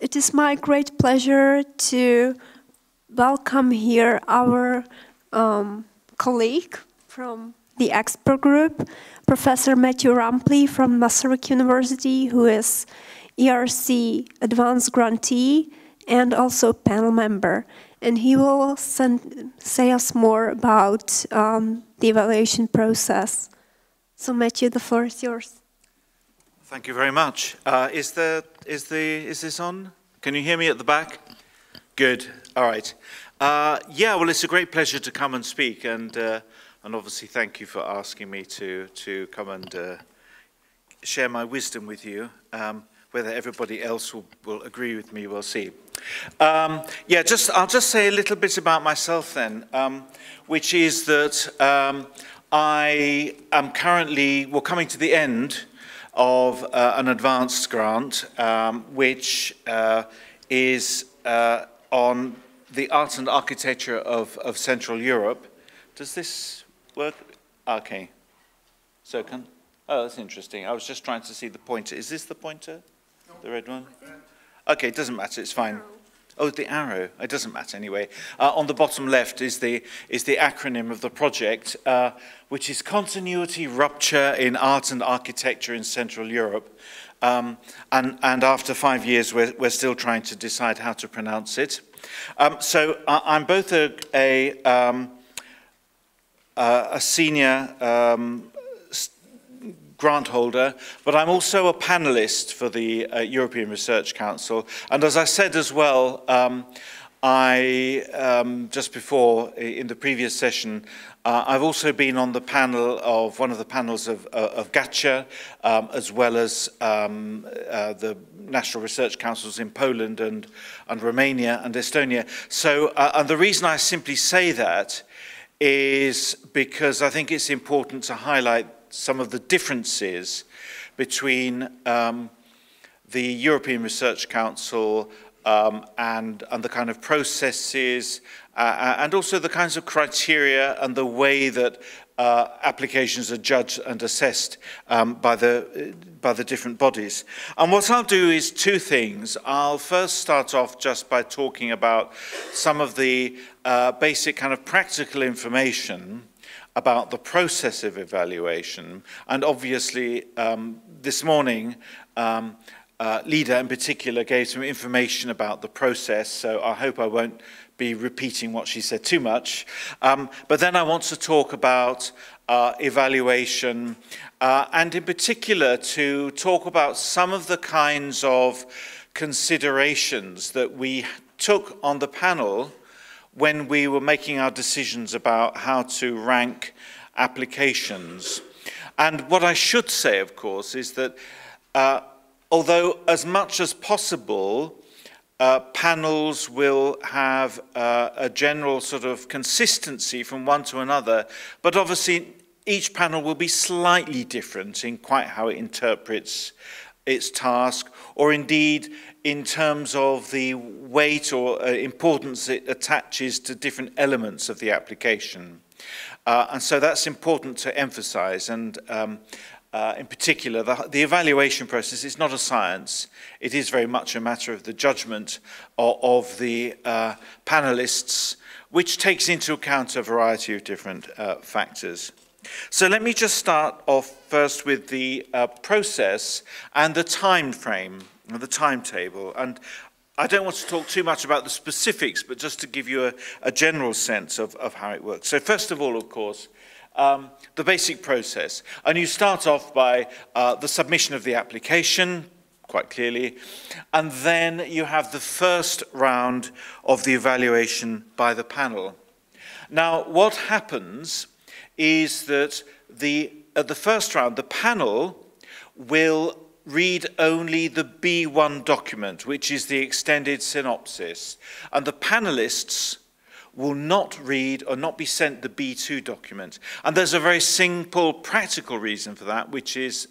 It is my great pleasure to welcome here our colleague from the expert group, Professor Matthew Rampley from Masaryk University, who is ERC Advanced Grantee and also panel member. And he will say us more about the evaluation process. So Matthew, the floor is yours. Thank you very much. Is this on? Can you hear me at the back? Good. All right. Yeah. Well, it's a great pleasure to come and speak, and obviously thank you for asking me to come and share my wisdom with you. Whether everybody else will agree with me, we'll see. Yeah. I'll just say a little bit about myself then, which is that I am currently coming to the end of an advanced grant, which is on the art and architecture of Central Europe. Does this work? Okay. So oh, that's interesting. I was just trying to see the pointer. Is this the pointer? No. The red one? Okay, it doesn't matter. It's fine. Oh, the arrow. It doesn't matter anyway. On the bottom left is the acronym of the project, which is Continuity Rupture in Art and Architecture in Central Europe. And after 5 years, we're still trying to decide how to pronounce it. So I'm both a senior grant holder, but I'm also a panelist for the European Research Council. And as I said as well, just before in the previous session, I've also been on the panel of one of the panels of GACHA, as well as the National Research Councils in Poland and Romania and Estonia. So, and the reason I simply say that is because I think it's important to highlight some of the differences between the European Research Council and the kind of processes and also the kinds of criteria and the way that applications are judged and assessed by the different bodies. And what I'll do is two things. I'll first start off just by talking about some of the basic kind of practical information about the process of evaluation. And obviously, this morning, Lida in particular gave some information about the process, so I hope I won't be repeating what she said too much. But then I want to talk about evaluation, and in particular to talk about some of the kinds of considerations that we took on the panel when we were making our decisions about how to rank applications. And what I should say, of course, is that although as much as possible, panels will have a general sort of consistency from one to another, but obviously each panel will be slightly different in quite how it interprets its task, or indeed in terms of the weight or importance it attaches to different elements of the application. And so that's important to emphasize. And in particular, the evaluation process is not a science. It is very much a matter of the judgment of the panelists, which takes into account a variety of different factors. So let me just start off first with the process and the time frame, the timetable. And I don't want to talk too much about the specifics, but just to give you a general sense of how it works. So first of all, of course, the basic process. And you start off by the submission of the application, quite clearly, and then you have the first round of the evaluation by the panel. Now, what happens is that at the first round, the panel will read only the B1 document, which is the extended synopsis, and the panelists will not read or not be sent the B2 document. And there's a very simple practical reason for that, which is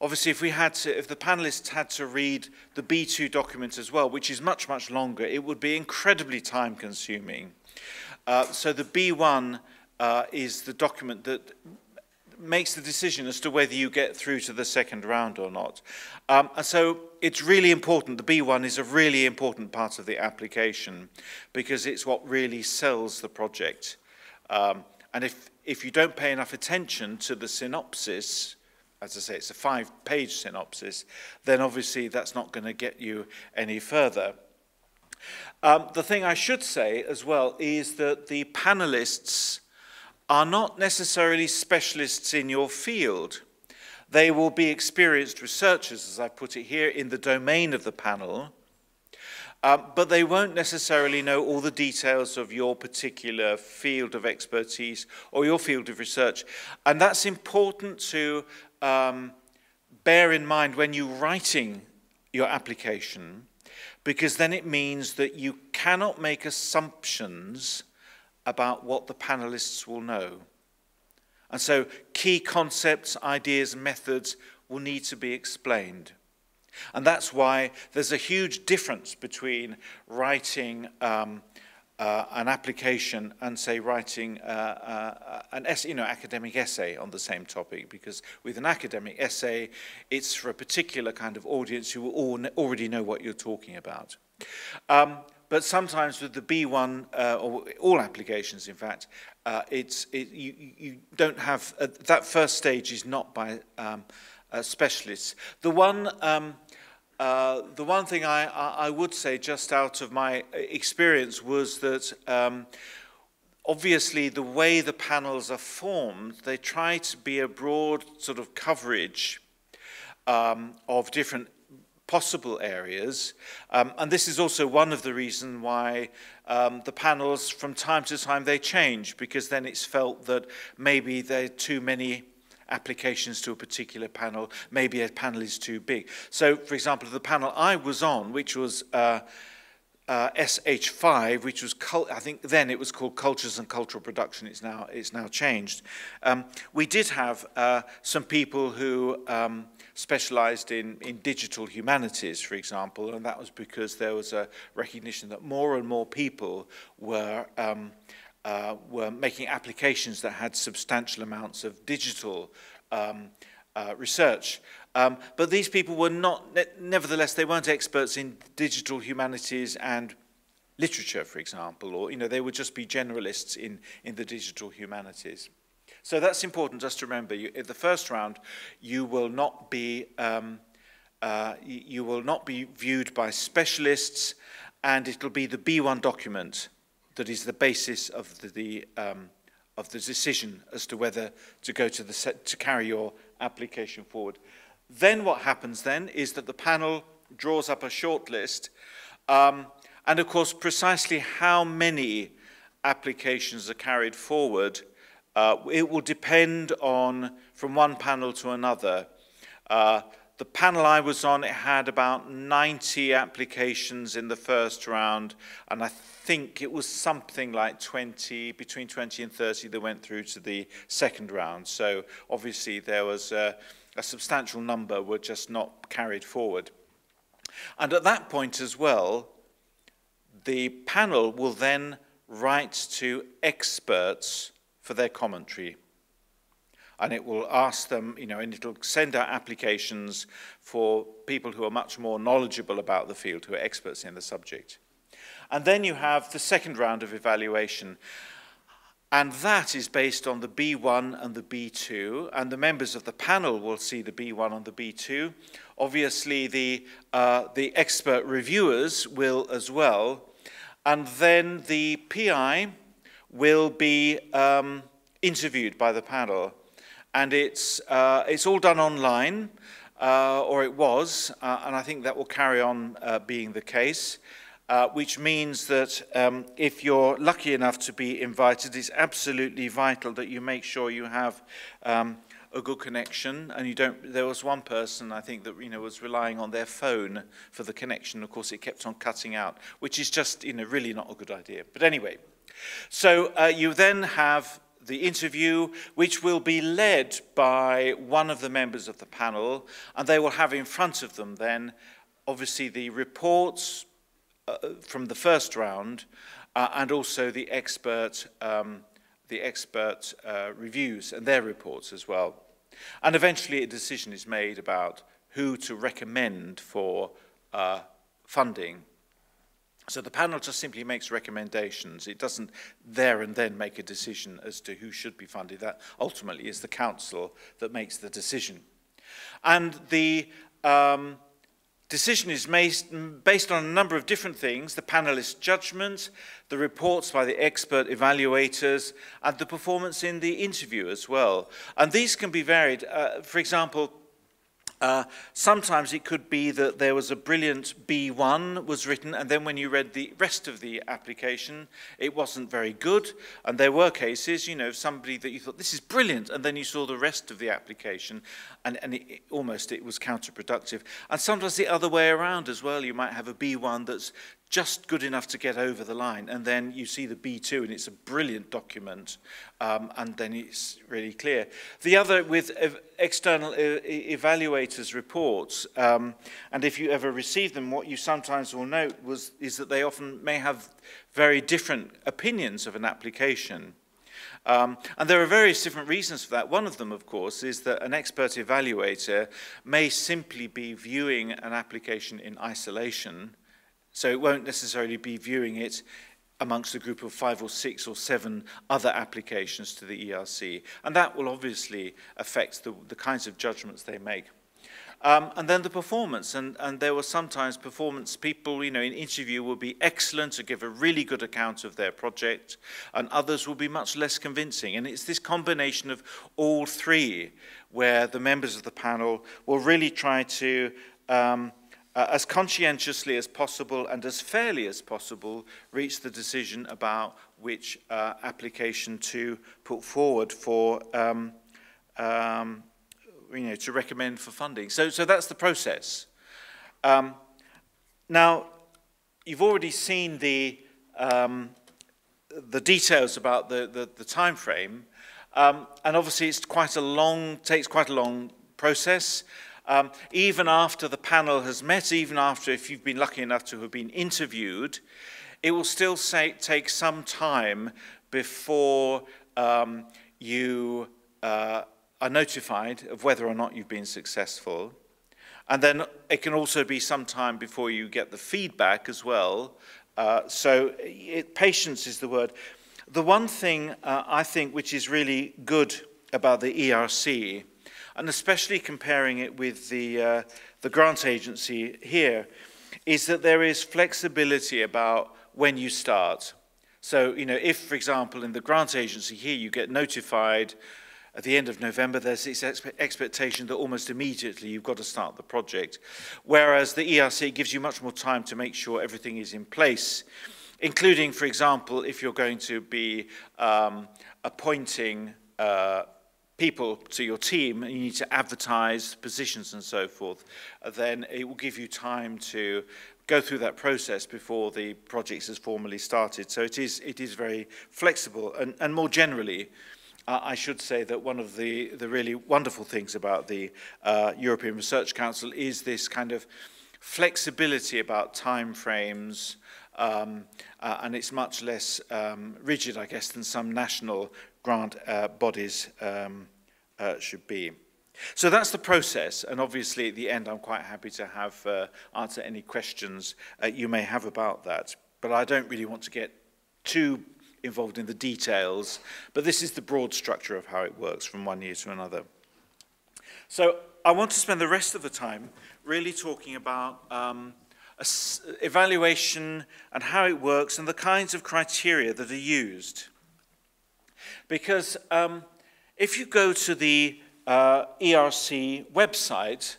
obviously if the panelists had to read the B2 document as well, which is much, much longer, it would be incredibly time consuming. So the B1 is the document that makes the decision as to whether you get through to the second round or not. And so it's really important. The B1 is a really important part of the application because it's what really sells the project. And if you don't pay enough attention to the synopsis, as I say, it's a 5-page synopsis, then obviously that's not going to get you any further. The thing I should say as well is that the panelists are not necessarily specialists in your field. They will be experienced researchers, as I put it here, in the domain of the panel, but they won't necessarily know all the details of your particular field of expertise or your field of research. And that's important to bear in mind when you're writing your application, because then it means that you cannot make assumptions about what the panelists will know. And so key concepts, ideas, methods will need to be explained. And that's why there's a huge difference between writing an application and, say, writing an essay, academic essay on the same topic, because with an academic essay, it's for a particular kind of audience who will already know what you're talking about. But sometimes with the B1, or all applications, in fact, you don't have, that first stage is not by specialists. The one thing I would say, just out of my experience, was that obviously the way the panels are formed, they try to be a broad sort of coverage of different possible areas, and this is also one of the reasons why the panels from time to time they change, because then it's felt that maybe there are too many applications to a particular panel, maybe a panel is too big. So, for example, the panel I was on, which was SH5, which was, I think then it was called Cultures and Cultural Production, it's now changed. We did have some people who specialized in digital humanities, for example, and that was because there was a recognition that more and more people were making applications that had substantial amounts of digital research. But these people were not, nevertheless, they weren't experts in digital humanities and literature, for example, or, they would just be generalists in the digital humanities. So that's important just to remember. In the first round, you will not be viewed by specialists, and it'll be the B1 document that is the basis of the decision as to whether to go to carry your application forward. Then what happens then is that the panel draws up a short list, and of course precisely how many applications are carried forward, it will depend on from one panel to another. The panel I was on, it had about 90 applications in the first round, and I think it was something like between 20 and 30 that went through to the second round. So obviously there was a substantial number were just not carried forward. And at that point as well, the panel will then write to experts for their commentary. And it will ask them, and it'll send out applications for people who are much more knowledgeable about the field, who are experts in the subject. And then you have the second round of evaluation. And that is based on the B1 and the B2. And the members of the panel will see the B1 and the B2. Obviously, the expert reviewers will as well. And then the PI will be interviewed by the panel. And it's all done online, or it was, and I think that will carry on being the case, which means that if you're lucky enough to be invited, it's absolutely vital that you make sure you have a good connection, and you don't. There was one person I think that was relying on their phone for the connection. Of course, it kept on cutting out, which is just really not a good idea. But anyway, so you then have the interview, which will be led by one of the members of the panel, and they will have in front of them then, obviously, the reports from the first round, and also the expert the expert reviews and their reports as well. And eventually a decision is made about who to recommend for funding. So the panel just simply makes recommendations. It doesn't there and then make a decision as to who should be funded. That ultimately is the council that makes the decision. And the decision is based on a number of different things: the panelist judgment, the reports by the expert evaluators, and the performance in the interview as well. And these can be varied. For example, sometimes it could be that there was a brilliant B1 was written, and then when you read the rest of the application, it wasn't very good. And there were cases, you know, somebody that you thought, this is brilliant, and then you saw the rest of the application, and it was counterproductive. And sometimes the other way around as well. You might have a B1 that's just good enough to get over the line, and then you see the B2 and it's a brilliant document, and then it's really clear. The other with external evaluators' reports, and if you ever receive them, what you sometimes will note is that they often may have very different opinions of an application. And there are various different reasons for that. One of them, of course, is that an expert evaluator may simply be viewing an application in isolation. So it won't necessarily be viewing it amongst a group of 5 or 6 or 7 other applications to the ERC. And that will obviously affect the kinds of judgments they make. And then the performance. And there were sometimes performance people, you know, in interview will be excellent to give a really good account of their project, and others will be much less convincing. And it's this combination of all three where the members of the panel will really try to as conscientiously as possible and as fairly as possible, reach the decision about which application to put forward for, you know, to recommend for funding. So that's the process. Now, you've already seen the details about the time frame, and obviously it's takes quite a long process. Even after the panel has met, even after if you've been lucky enough to have been interviewed, it will still take some time before you are notified of whether or not you've been successful. And then it can also be some time before you get the feedback as well. Patience is the word. The one thing I think which is really good about the ERC, and especially comparing it with the grant agency here, is that there is flexibility about when you start. So, you know, if, for example, in the grant agency here, you get notified at the end of November, there's this expectation that almost immediately you've got to start the project. Whereas the ERC gives you much more time to make sure everything is in place, including, for example, if you're going to be appointing people to your team and you need to advertise positions and so forth, then it will give you time to go through that process before the project is formally started. So it is very flexible. And more generally, I should say that one of the really wonderful things about the European Research Council is this kind of flexibility about time frames, and it's much less rigid, I guess, than some national grant bodies should be. So that's the process, and obviously at the end I'm quite happy to have answer any questions you may have about that. But I don't really want to get too involved in the details, but this is the broad structure of how it works from one year to another. So I want to spend the rest of the time really talking about evaluation and how it works and the kinds of criteria that are used. Because if you go to the ERC website,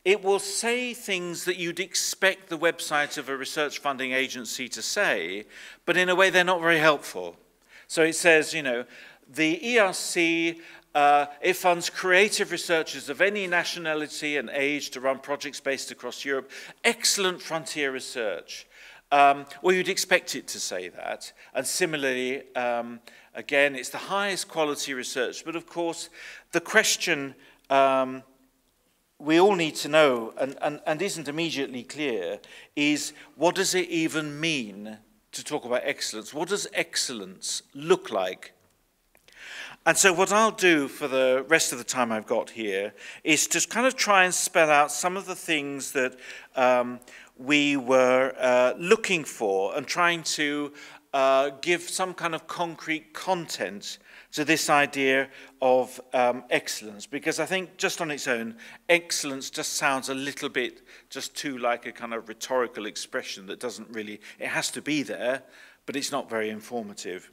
it will say things that you'd expect the website of a research funding agency to say, but in a way they're not very helpful. So it says, you know, the ERC, it funds creative researchers of any nationality and age to run projects based across Europe. Excellent frontier research. Well, you'd expect it to say that. And similarly, again, it's the highest quality research. But of course, the question we all need to know, and isn't immediately clear, is what does it even mean to talk about excellence? What does excellence look like? And so what I'll do for the rest of the time I've got here is to kind of try and spell out some of the things that we were looking for and trying to give some kind of concrete content to this idea of excellence, because I think just on its own, excellence just sounds a little bit just too like a kind of rhetorical expression that doesn't really, it has to be there, but it's not very informative.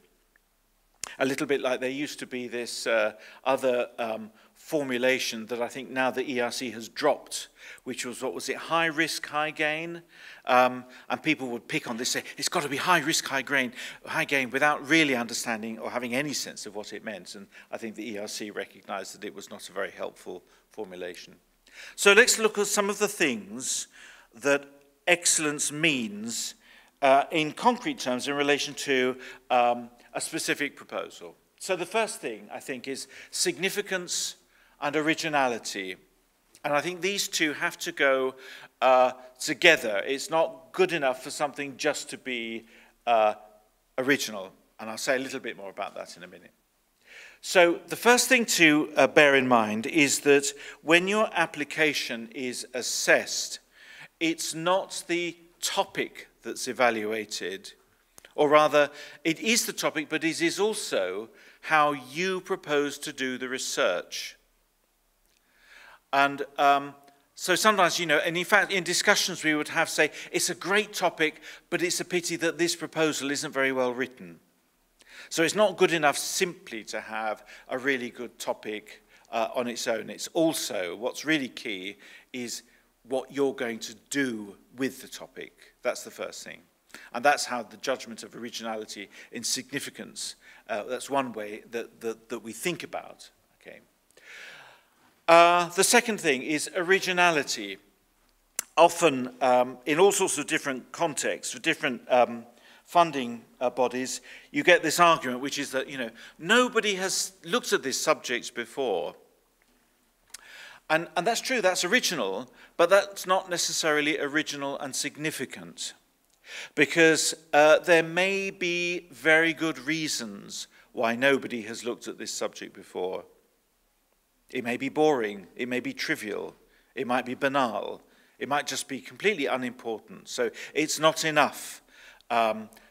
A little bit like there used to be this other formulation that I think now the ERC has dropped, which was, what was it, high risk, high gain? And people would pick on this, say, it's got to be high risk, high gain, without really understanding or having any sense of what it meant. And I think the ERC recognized that it was not a very helpful formulation. So let's look at some of the things that excellence means in concrete terms in relation to a specific proposal. So the first thing, I think, is significance and originality. And I think these two have to go together. It's not good enough for something just to be original. And I'll say a little bit more about that in a minute. So the first thing to bear in mind is that when your application is assessed, it's not the topic that's evaluated, or rather, it is the topic, but it is also how you propose to do the research. And so sometimes, you know, and in fact, in discussions we would have say, it's a great topic, but it's a pity that this proposal isn't very well written. So it's not good enough simply to have a really good topic on its own. It's also, what's really key is what you're going to do with the topic. That's the first thing. And that's how the judgment of originality in significance, that's one way that we think about. Okay. The second thing is originality. Often, in all sorts of different contexts, for different funding bodies, you get this argument, which is that, you know, nobody has looked at this subject before. And that's true, that's original, but that's not necessarily original and significant. Because there may be very good reasons why nobody has looked at this subject before. It may be boring, it may be trivial, it might be banal, it might just be completely unimportant. So it's not enough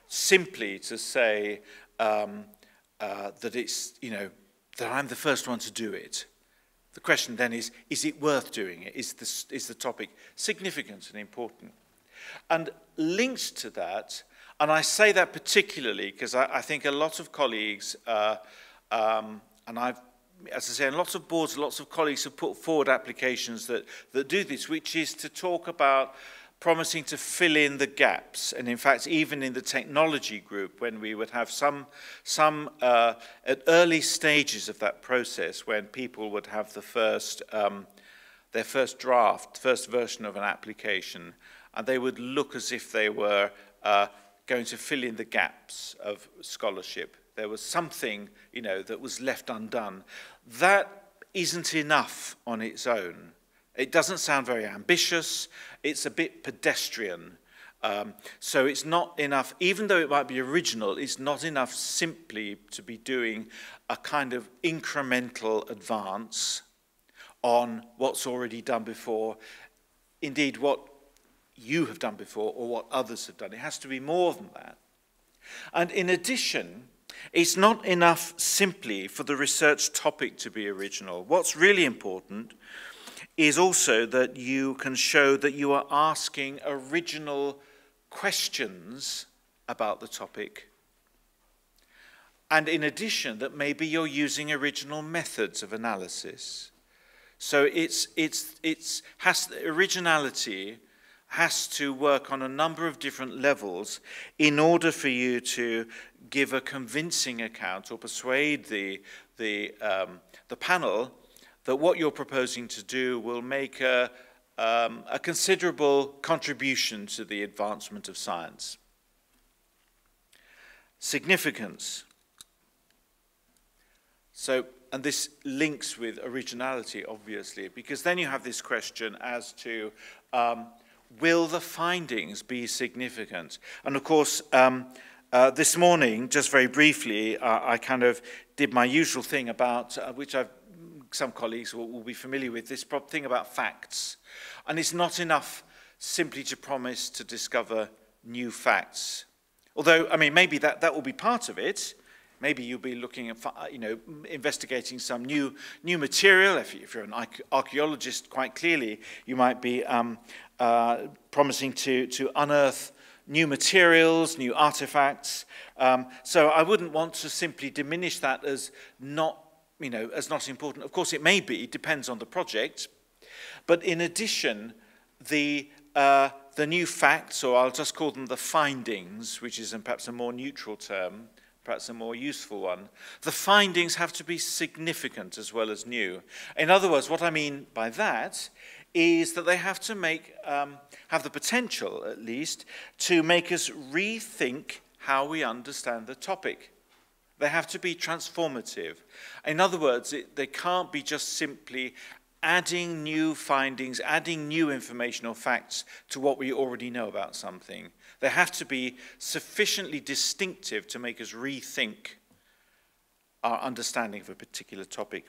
simply to say that it's, you know, that I'm the first one to do it. The question then is it worth doing it? Is the topic significant and important? And linked to that, and I say that particularly because I think a lot of colleagues, and I've, as I say, in lots of boards, lots of colleagues have put forward applications that do this, which is to talk about promising to fill in the gaps. And in fact, even in the technology group, when we would have some at early stages of that process, when people would have the first, their first draft, first version of an application, and they would look as if they were going to fill in the gaps of scholarship. There was something, you know, that was left undone. That isn't enough on its own. It doesn't sound very ambitious. It's a bit pedestrian. So it's not enough, even though it might be original, it's not enough simply to be doing a kind of incremental advance on what's already done before. Indeed, what you have done before or what others have done. It has to be more than that. And in addition, it's not enough simply for the research topic to be original. What's really important is also that you can show that you are asking original questions about the topic. And in addition, that maybe you're using original methods of analysis. So originality has to work on a number of different levels in order for you to give a convincing account or persuade the panel that what you're proposing to do will make a considerable contribution to the advancement of science. Significance. So, and this links with originality, obviously, because then you have this question as to will the findings be significant? And of course, this morning, just very briefly, I kind of did my usual thing about, which some colleagues will be familiar with, this thing about facts. And it's not enough simply to promise to discover new facts. Although, I mean, maybe that will be part of it. Maybe you'll be looking at, investigating some new material. If you're an archaeologist, quite clearly, you might be promising to unearth new materials, new artifacts. So I wouldn't want to simply diminish that as not important. Of course, it may be, it depends on the project. But in addition, the new facts, or I'll just call them the findings, which is perhaps a more neutral term, perhaps a more useful one, the findings have to be significant as well as new. In other words, what I mean by that is that they have to have the potential, at least, to make us rethink how we understand the topic. They have to be transformative. In other words, they can't be just simply adding new findings, adding new information or facts to what we already know about something. They have to be sufficiently distinctive to make us rethink our understanding of a particular topic.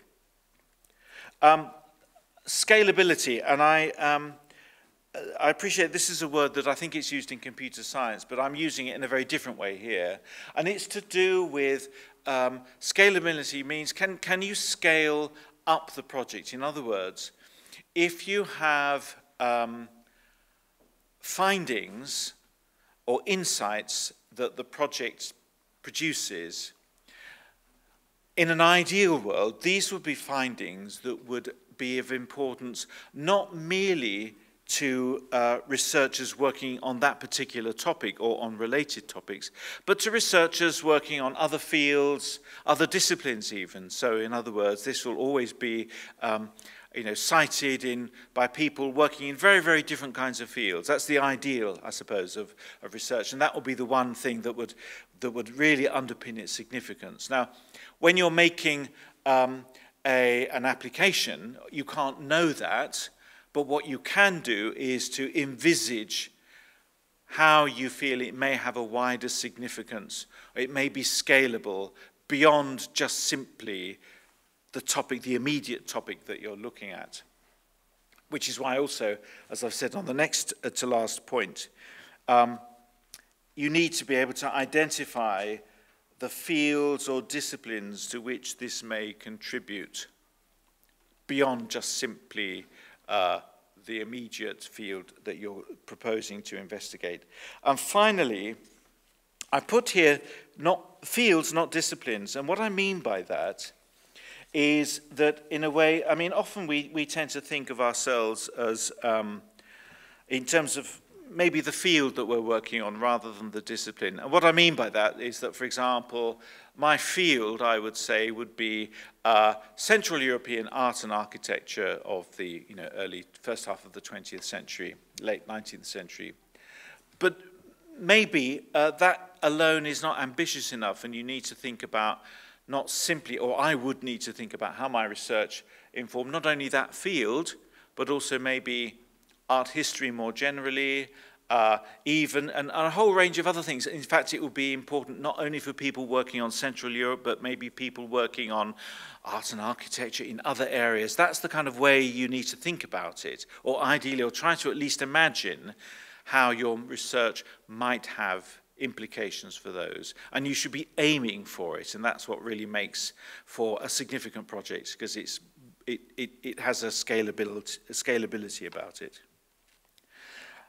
Scalability, and I appreciate this is a word that I think it's used in computer science, but I'm using it in a very different way here. And it's to do with scalability means can you scale up the project? In other words, if you have findings or insights that the project produces, in an ideal world, these would be findings that would be of importance not merely to researchers working on that particular topic or on related topics, but to researchers working on other fields, other disciplines even. So in other words, this will always be cited by people working in very, very different kinds of fields. That's the ideal, I suppose, of research, and that will be the one thing that would really underpin its significance. Now, when you're making an application, you can't know that, but what you can do is to envisage how you feel it may have a wider significance. It may be scalable beyond just simply the topic, the immediate topic that you're looking at. Which is why also, as I've said on the next to last point, you need to be able to identify the fields or disciplines to which this may contribute beyond just simply the immediate field that you're proposing to investigate. And finally, I put here not fields, not disciplines. And what I mean by that is that in a way, I mean, often we tend to think of ourselves as in terms of maybe the field that we're working on rather than the discipline. And what I mean by that is that, for example, my field, I would say, would be Central European art and architecture of the early first half of the 20th century, late 19th century. But maybe that alone is not ambitious enough, and you need to think about not simply, or I would need to think about how my research informed not only that field, but also maybe art history more generally, even, and a whole range of other things. In fact, it will be important not only for people working on Central Europe, but maybe people working on art and architecture in other areas. That's the kind of way you need to think about it, or ideally, or try to at least imagine how your research might have implications for those. And you should be aiming for it, and that's what really makes for a significant project, because it has a scalability about it.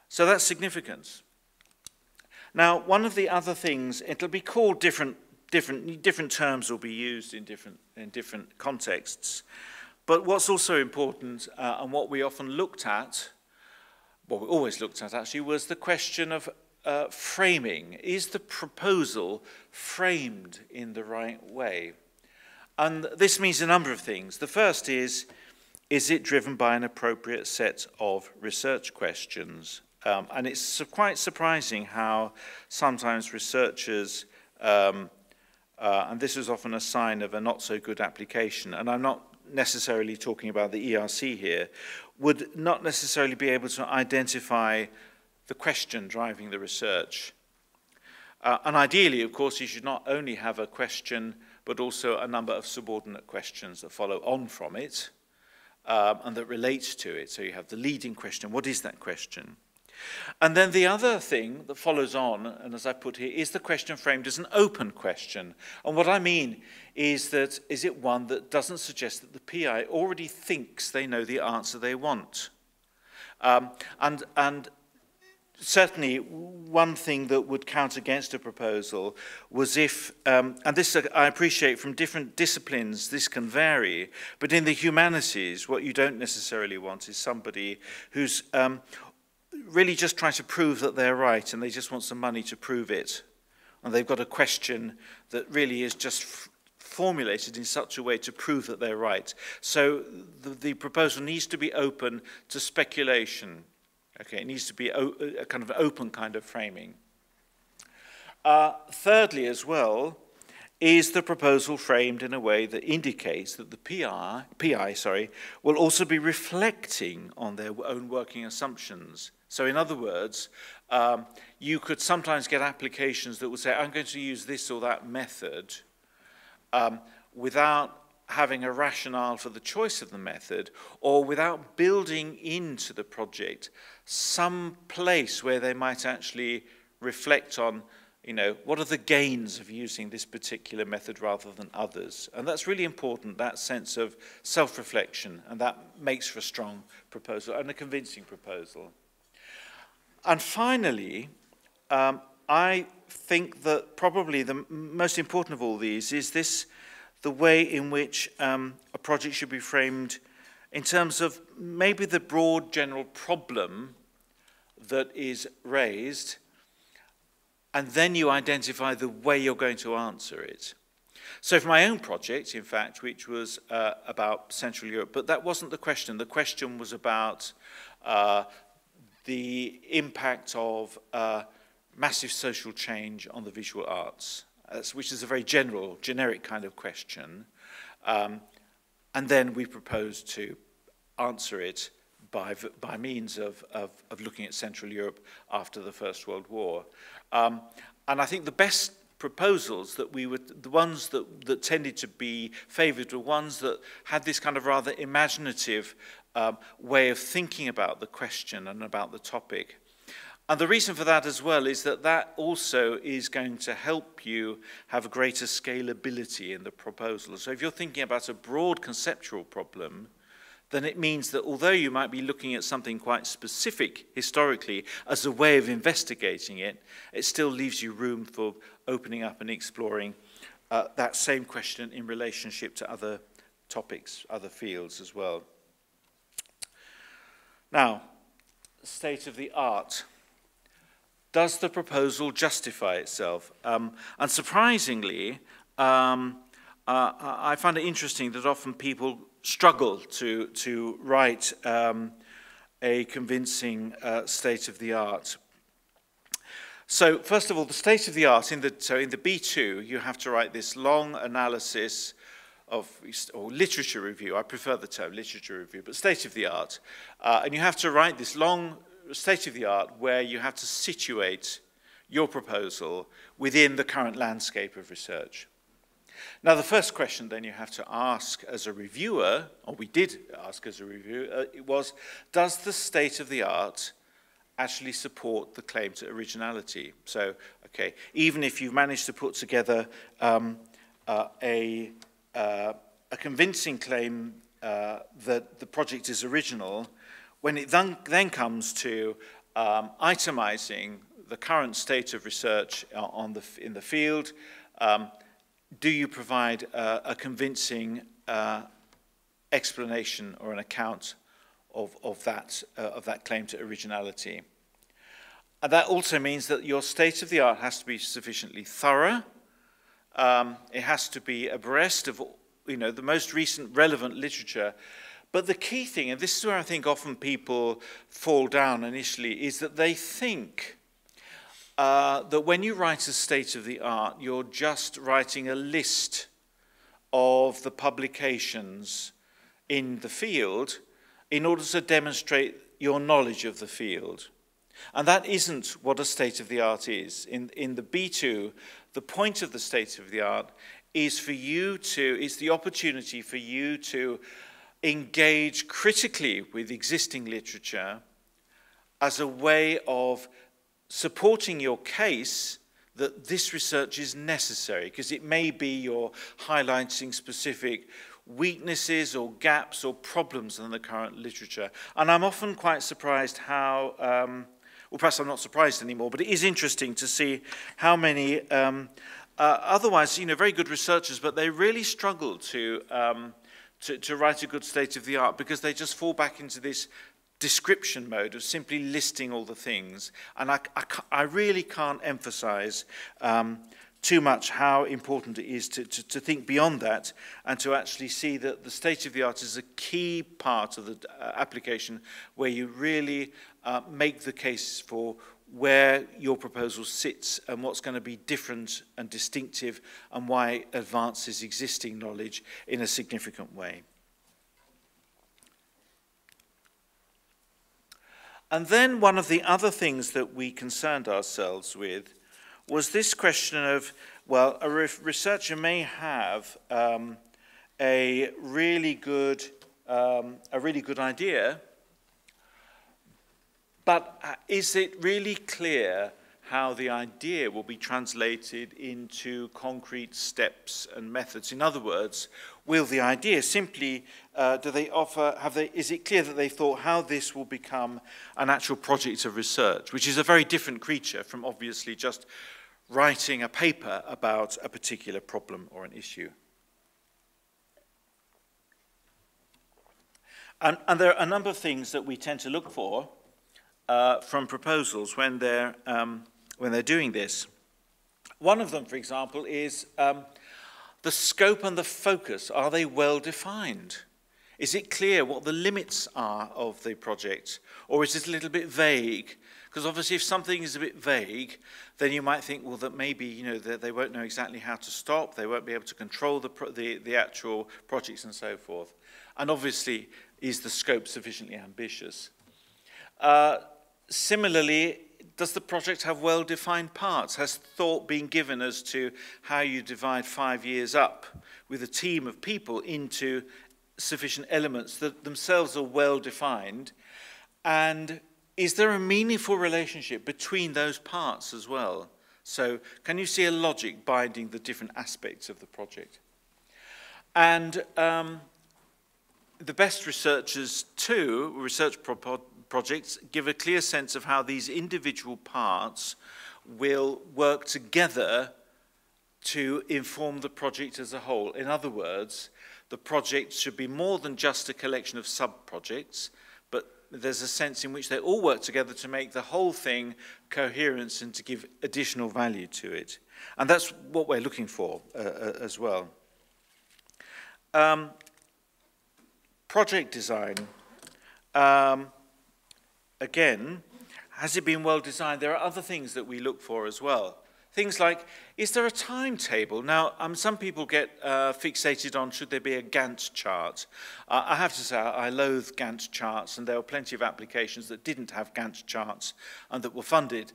So that's significance. Now, one of the other things, it'll be called different terms will be used in different contexts. But what's also important, and what we often looked at, what we always looked at actually, was the question of framing. Is the proposal framed in the right way? And this means a number of things. The first is it driven by an appropriate set of research questions? And it's quite surprising how sometimes researchers, and this is often a sign of a not so good application, and I'm not necessarily talking about the ERC here, would not necessarily be able to identify the question driving the research. And ideally, of course, you should not only have a question, but also a number of subordinate questions that follow on from it and that relates to it. So you have the leading question. What is that question? And then the other thing that follows on, and as I put here, is the question framed as an open question. And what I mean is that, is it one that doesn't suggest that the PI already thinks they know the answer they want? And certainly one thing that would count against a proposal was if, and this I appreciate from different disciplines, this can vary, but in the humanities, what you don't necessarily want is somebody who's really just trying to prove that they're right and they just want some money to prove it. And they've got a question that really is just formulated in such a way to prove that they're right. So the proposal needs to be open to speculation. Okay, it needs to be a kind of an open kind of framing. Thirdly, as well, is the proposal framed in a way that indicates that the PI will also be reflecting on their own working assumptions. So in other words, you could sometimes get applications that would say, I'm going to use this or that method without having a rationale for the choice of the method, or without building into the project some place where they might actually reflect on, you know, what are the gains of using this particular method rather than others. And that's really important, that sense of self-reflection, and that makes for a strong proposal and a convincing proposal. And finally, I think that probably the most important of all these is this, the way in which a project should be framed in terms of maybe the broad general problem that is raised, and then you identify the way you're going to answer it. So for my own project, in fact, which was about Central Europe, but that wasn't the question. The question was about the impact of massive social change on the visual arts, which is a very general, generic kind of question. And then we proposed to answer it by means of looking at Central Europe after the First World War. And I think the best proposals that we would, the ones that tended to be favoured were ones that had this kind of rather imaginative way of thinking about the question and about the topic. And the reason for that as well is that that also is going to help you have greater scalability in the proposal. So if you're thinking about a broad conceptual problem, then it means that although you might be looking at something quite specific historically as a way of investigating it, it still leaves you room for opening up and exploring that same question in relationship to other topics, other fields as well. Now, state of the art. Does the proposal justify itself? And surprisingly, I find it interesting that often people struggle to write a convincing state of the art. So first of all, the state of the art, in the B2, you have to write this long analysis of, or literature review, I prefer the term literature review, but state of the art. And you have to write this long state of the art where you have to situate your proposal within the current landscape of research. Now, the first question then you have to ask as a reviewer, or we did ask as a reviewer, it was, does the state of the art actually support the claim to originality? So, okay, even if you've managed to put together a convincing claim that the project is original, when it then comes to itemizing the current state of research in the field, do you provide a convincing explanation or an account of that claim to originality? And that also means that your state of the art has to be sufficiently thorough. It has to be abreast of, you know, the most recent relevant literature. But the key thing, and this is where I think often people fall down initially, is that they think that when you write a state of the art, you're just writing a list of the publications in the field in order to demonstrate your knowledge of the field. And that isn't what a state-of-the-art is. In the B2, the point of the state-of-the-art is for you to, it's the opportunity for you to engage critically with existing literature as a way of supporting your case that this research is necessary, because it may be you're highlighting specific weaknesses or gaps or problems in the current literature. And I'm often quite surprised how, well, perhaps I'm not surprised anymore, but it is interesting to see how many otherwise, very good researchers, but they really struggle to write a good state-of-the-art because they just fall back into this description mode of simply listing all the things. And I really can't emphasize too much how important it is to think beyond that and to actually see that the state-of-the-art is a key part of the application where you really make the case for where your proposal sits and what's going to be different and distinctive and why it advances existing knowledge in a significant way. And then one of the other things that we concerned ourselves with was this question of, well, a researcher may have a really good idea, but is it really clear how the idea will be translated into concrete steps and methods? In other words, will the idea simply, is it clear that they thought how this will become an actual project of research, which is a very different creature from obviously just writing a paper about a particular problem or an issue. And there are a number of things that we tend to look for from proposals when they're doing this. One of them, for example, is the scope and the focus. Are they well defined? Is it clear what the limits are of the project? Or is it a little bit vague? Because obviously if something is a bit vague, then you might think, well, that maybe, that they won't know exactly how to stop, they won't be able to control the actual projects and so forth. And obviously, is the scope sufficiently ambitious? Similarly, does the project have well-defined parts? Has thought been given as to how you divide 5 years up with a team of people into sufficient elements that themselves are well-defined? And is there a meaningful relationship between those parts as well? So can you see a logic binding the different aspects of the project? And the best researchers too, research projects, give a clear sense of how these individual parts will work together to inform the project as a whole. In other words, the project should be more than just a collection of sub-projects, but there's a sense in which they all work together to make the whole thing coherent and to give additional value to it. And that's what we're looking for as well. Project design. Again, has it been well designed? There are other things that we look for as well. Things like, is there a timetable? Now, some people get fixated on should there be a Gantt chart. I have to say, I loathe Gantt charts, and there were plenty of applications that didn't have Gantt charts and that were funded.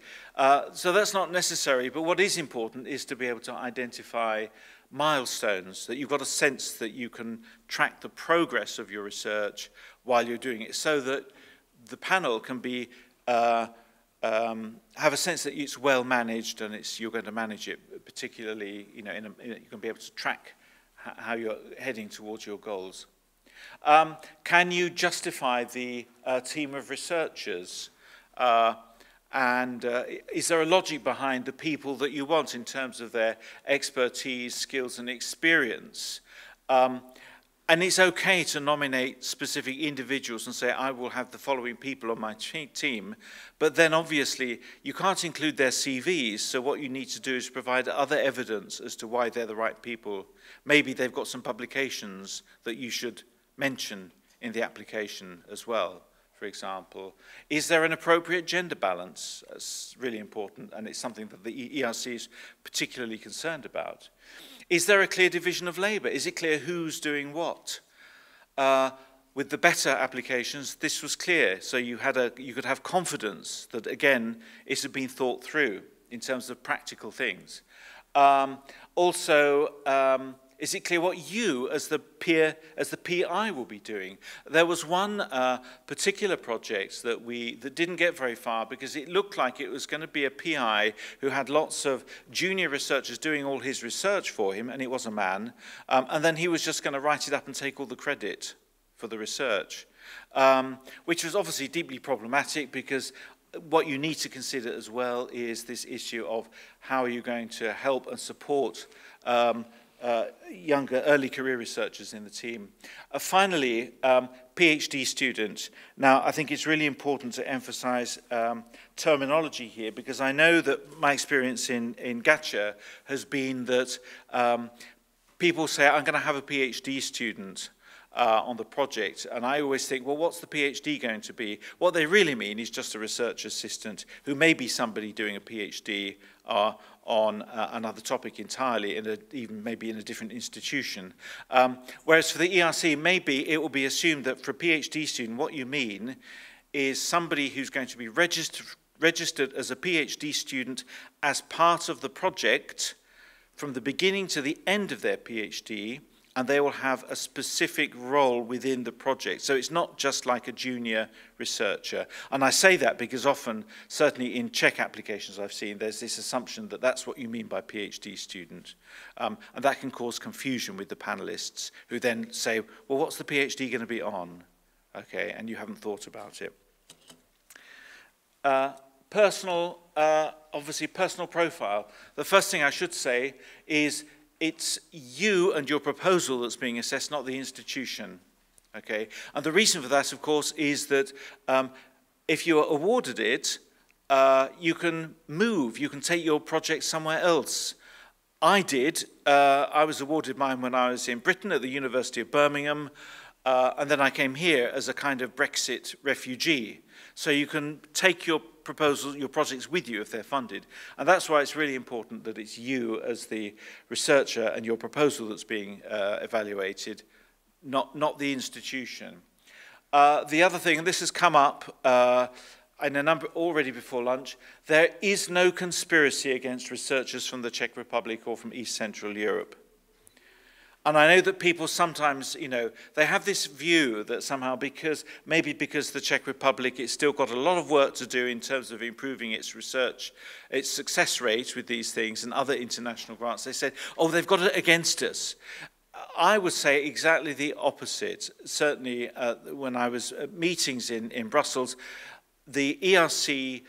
So that's not necessary, but what is important is to be able to identify milestones, that you've got a sense that you can track the progress of your research while you're doing it, so that the panel can be have a sense that it's well managed and you're going to manage it particularly, you can be able to track how you're heading towards your goals. Can you justify the team of researchers? And is there a logic behind the people that you want in terms of their expertise, skills, and experience? And it's okay to nominate specific individuals and say, I will have the following people on my team, but then obviously you can't include their CVs, so what you need to do is provide other evidence as to why they're the right people. Maybe they've got some publications that you should mention in the application as well, for example. Is there an appropriate gender balance? That's really important, and it's something that the ERC is particularly concerned about. Is there a clear division of labour? Is it clear who's doing what? With the better applications, this was clear. So you could have confidence that, again, it had been thought through in terms of practical things. Is it clear what you, as the PI, will be doing? There was one particular project that didn't get very far because it looked like it was going to be a PI who had lots of junior researchers doing all his research for him, and it was a man, and then he was just going to write it up and take all the credit for the research, which was obviously deeply problematic because what you need to consider as well is this issue of how are you going to help and support younger, early career researchers in the team. Finally, PhD student. Now, I think it's really important to emphasize terminology here because I know that my experience in GATCHA has been that people say, I'm going to have a PhD student on the project, and I always think, well, what's the PhD going to be? What they really mean is just a research assistant who may be somebody doing a PhD on another topic entirely, even maybe in a different institution. Whereas for the ERC, maybe it will be assumed that for a PhD student, what you mean is somebody who's going to be registered as a PhD student as part of the project from the beginning to the end of their PhD, and they will have a specific role within the project. So it's not just like a junior researcher. And I say that because often, certainly in Czech applications I've seen, there's this assumption that that's what you mean by PhD student. And that can cause confusion with the panelists who then say, well, what's the PhD going to be on? Okay, and you haven't thought about it. Obviously personal profile. The first thing I should say is it's you and your proposal that's being assessed, not the institution, okay? And the reason for that, of course, is that if you are awarded it, you can move, you can take your project somewhere else. I did. I was awarded mine when I was in Britain at the University of Birmingham, and then I came here as a kind of Brexit refugee. So you can take your proposals, your projects with you if they're funded. And that's why it's really important that it's you as the researcher and your proposal that's being evaluated, not the institution. The other thing, and this has come up in a number already before lunch, there is no conspiracy against researchers from the Czech Republic or from East Central Europe. And I know that people sometimes, you know, they have this view that somehow maybe because the Czech Republic, it's still got a lot of work to do in terms of improving its research, its success rate with these things and other international grants. They said, oh, they've got it against us. I would say exactly the opposite. Certainly when I was at meetings in Brussels, the ERC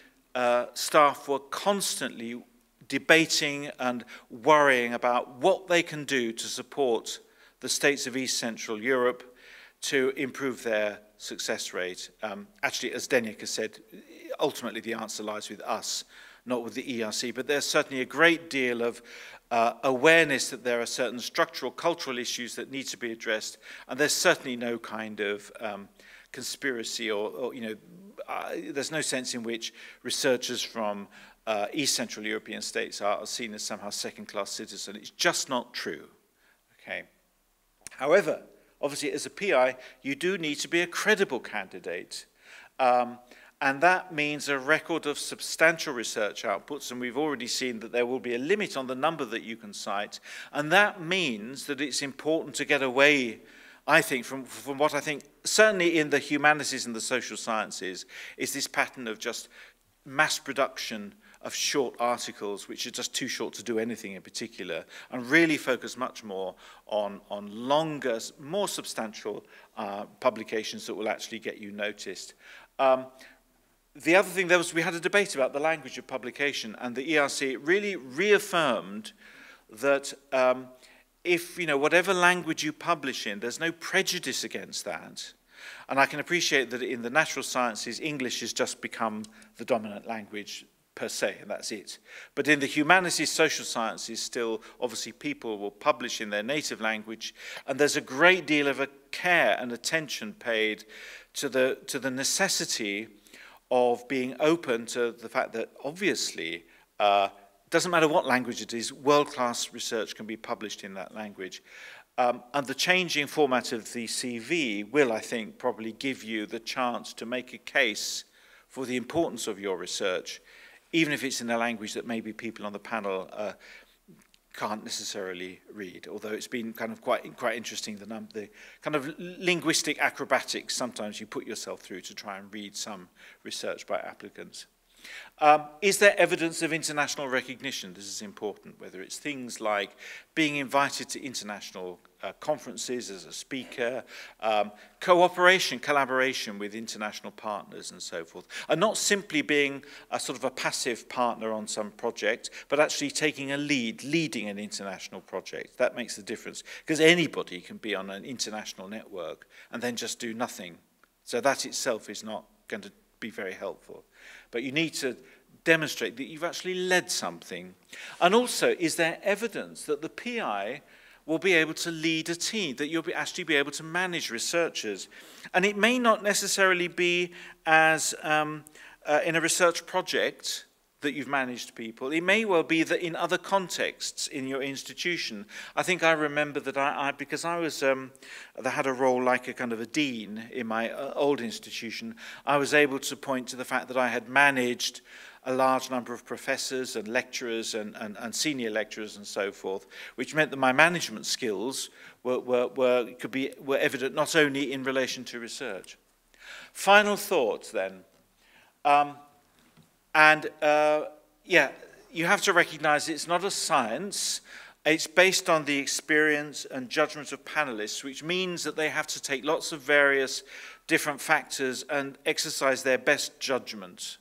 staff were constantly debating and worrying about what they can do to support the states of East Central Europe to improve their success rate. Actually, as Denika said, ultimately the answer lies with us, not with the ERC, but there's certainly a great deal of awareness that there are certain structural, cultural issues that need to be addressed, and there's certainly no kind of conspiracy or you know, there's no sense in which researchers from East Central European states are seen as somehow second-class citizens. It's just not true. Okay. However, obviously, as a PI, you do need to be a credible candidate. And that means a record of substantial research outputs, and we've already seen that there will be a limit on the number that you can cite. And that means that it's important to get away, I think, from what I think, certainly in the humanities and the social sciences, is this pattern of just mass production of short articles which are just too short to do anything in particular, and really focus much more on longer, more substantial publications that will actually get you noticed. The other thing, we had a debate about the language of publication, and the ERC really reaffirmed that if, you know, whatever language you publish in, there's no prejudice against that. And I can appreciate that in the natural sciences, English has just become the dominant language per se, and that's it. But in the humanities, social sciences, still, obviously, people will publish in their native language, and there's a great deal of care and attention paid to the necessity of being open to the fact that, obviously, doesn't matter what language it is, world-class research can be published in that language. And the changing format of the CV will, I think, probably give you the chance to make a case for the importance of your research, even if it's in a language that maybe people on the panel can't necessarily read, although it's been kind of quite interesting, the kind of linguistic acrobatics sometimes you put yourself through to try and read some research by applicants. Is there evidence of international recognition? This is important, whether it's things like being invited to international conferences as a speaker, cooperation, collaboration with international partners and so forth, and not simply being a sort of a passive partner on some project, but actually taking a lead, leading an international project. That makes the difference, because anybody can be on an international network and then just do nothing. So that itself is not going to be very helpful. But you need to demonstrate that you've actually led something. And also, is there evidence that the PI will be able to lead a team, that you'll actually be able to manage researchers? And it may not necessarily be as in a research project that you've managed people. It may well be that in other contexts in your institution. I think I remember that because I was, I had a role like a kind of a dean in my old institution, I was able to point to the fact that I had managed a large number of professors and lecturers and senior lecturers and so forth, which meant that my management skills were evident not only in relation to research. Final thoughts then. Yeah, you have to recognize it's not a science. It's based on the experience and judgment of panelists, which means that they have to take lots of various different factors and exercise their best judgment.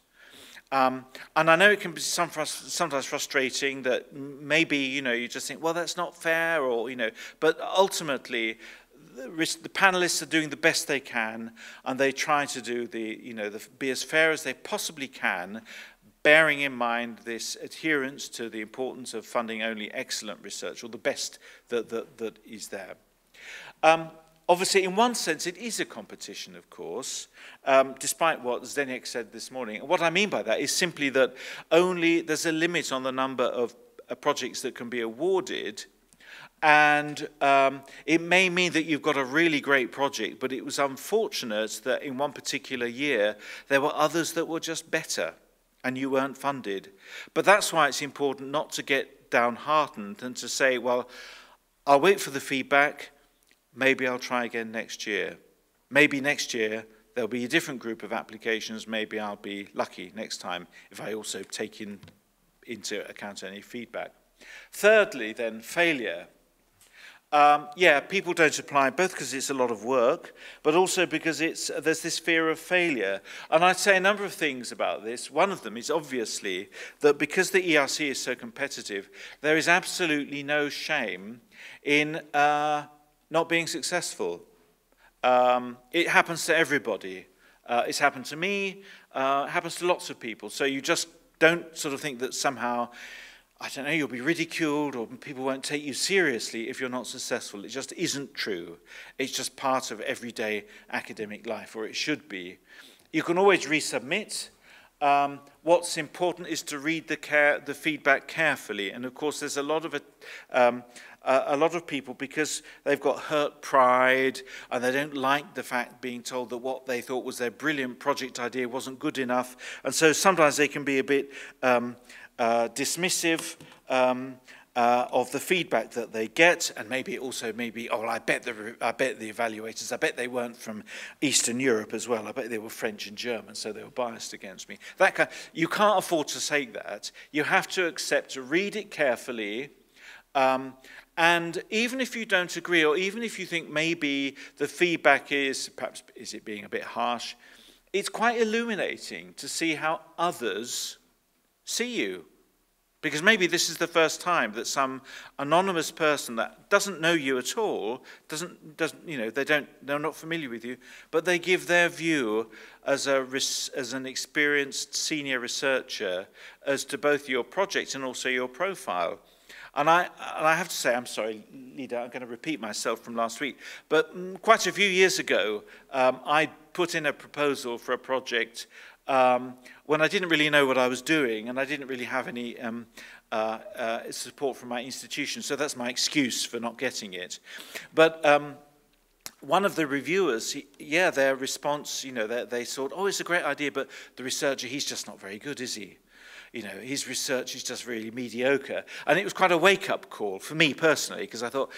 And I know it can be sometimes frustrating that maybe, you know, you just think, well, that's not fair, or, you know, but ultimately, the panelists are doing the best they can, and they try to do be as fair as they possibly can, bearing in mind this adherence to the importance of funding only excellent research, or the best that is there. Obviously, in one sense, it is a competition, of course, despite what Zdeněk said this morning. And what I mean by that is simply that there's a limit on the number of projects that can be awarded. And it may mean that you've got a really great project, but it was unfortunate that in one particular year, there were others that were just better and you weren't funded. But that's why it's important not to get downhearted and to say, well, I'll wait for the feedback, maybe I'll try again next year. Maybe next year there'll be a different group of applications, maybe I'll be lucky next time if I also take into account any feedback. Thirdly, then, failure. Yeah, people don't apply, both because it's a lot of work, but also because there's this fear of failure. And I'd say a number of things about this. One of them is obviously that because the ERC is so competitive, there is absolutely no shame in not being successful. It happens to everybody. It's happened to me, it happens to lots of people. So you just don't sort of think that somehow, I don't know, you'll be ridiculed or people won't take you seriously if you're not successful. It just isn't true. It's just part of everyday academic life, or it should be. You can always resubmit. What's important is to read the feedback carefully. And of course, there's a lot of people, because they've got hurt pride and they don't like the fact being told that what they thought was their brilliant project idea wasn't good enough. And so sometimes they can be a bit dismissive of the feedback that they get, and maybe, oh, I bet the evaluators, I bet they weren't from Eastern Europe as well. I bet they were French and German, so they were biased against me. You can't afford to say that. You have to accept to read it carefully, and even if you don't agree, or even if you think maybe the feedback is it being a bit harsh, it's quite illuminating to see how others see you. Because maybe this is the first time that some anonymous person that doesn't know you at all, they're not familiar with you, but they give their view as an experienced senior researcher as to both your project and also your profile. And I have to say, I'm sorry, Lida, I'm going to repeat myself from last week, but quite a few years ago, I put in a proposal for a project when I didn't really know what I was doing, and I didn't really have any support from my institution, so that's my excuse for not getting it. But one of the reviewers, their response, they thought, oh, it's a great idea, but the researcher, he's just not very good, is he? His research is just really mediocre. And it was quite a wake-up call for me personally, because I thought,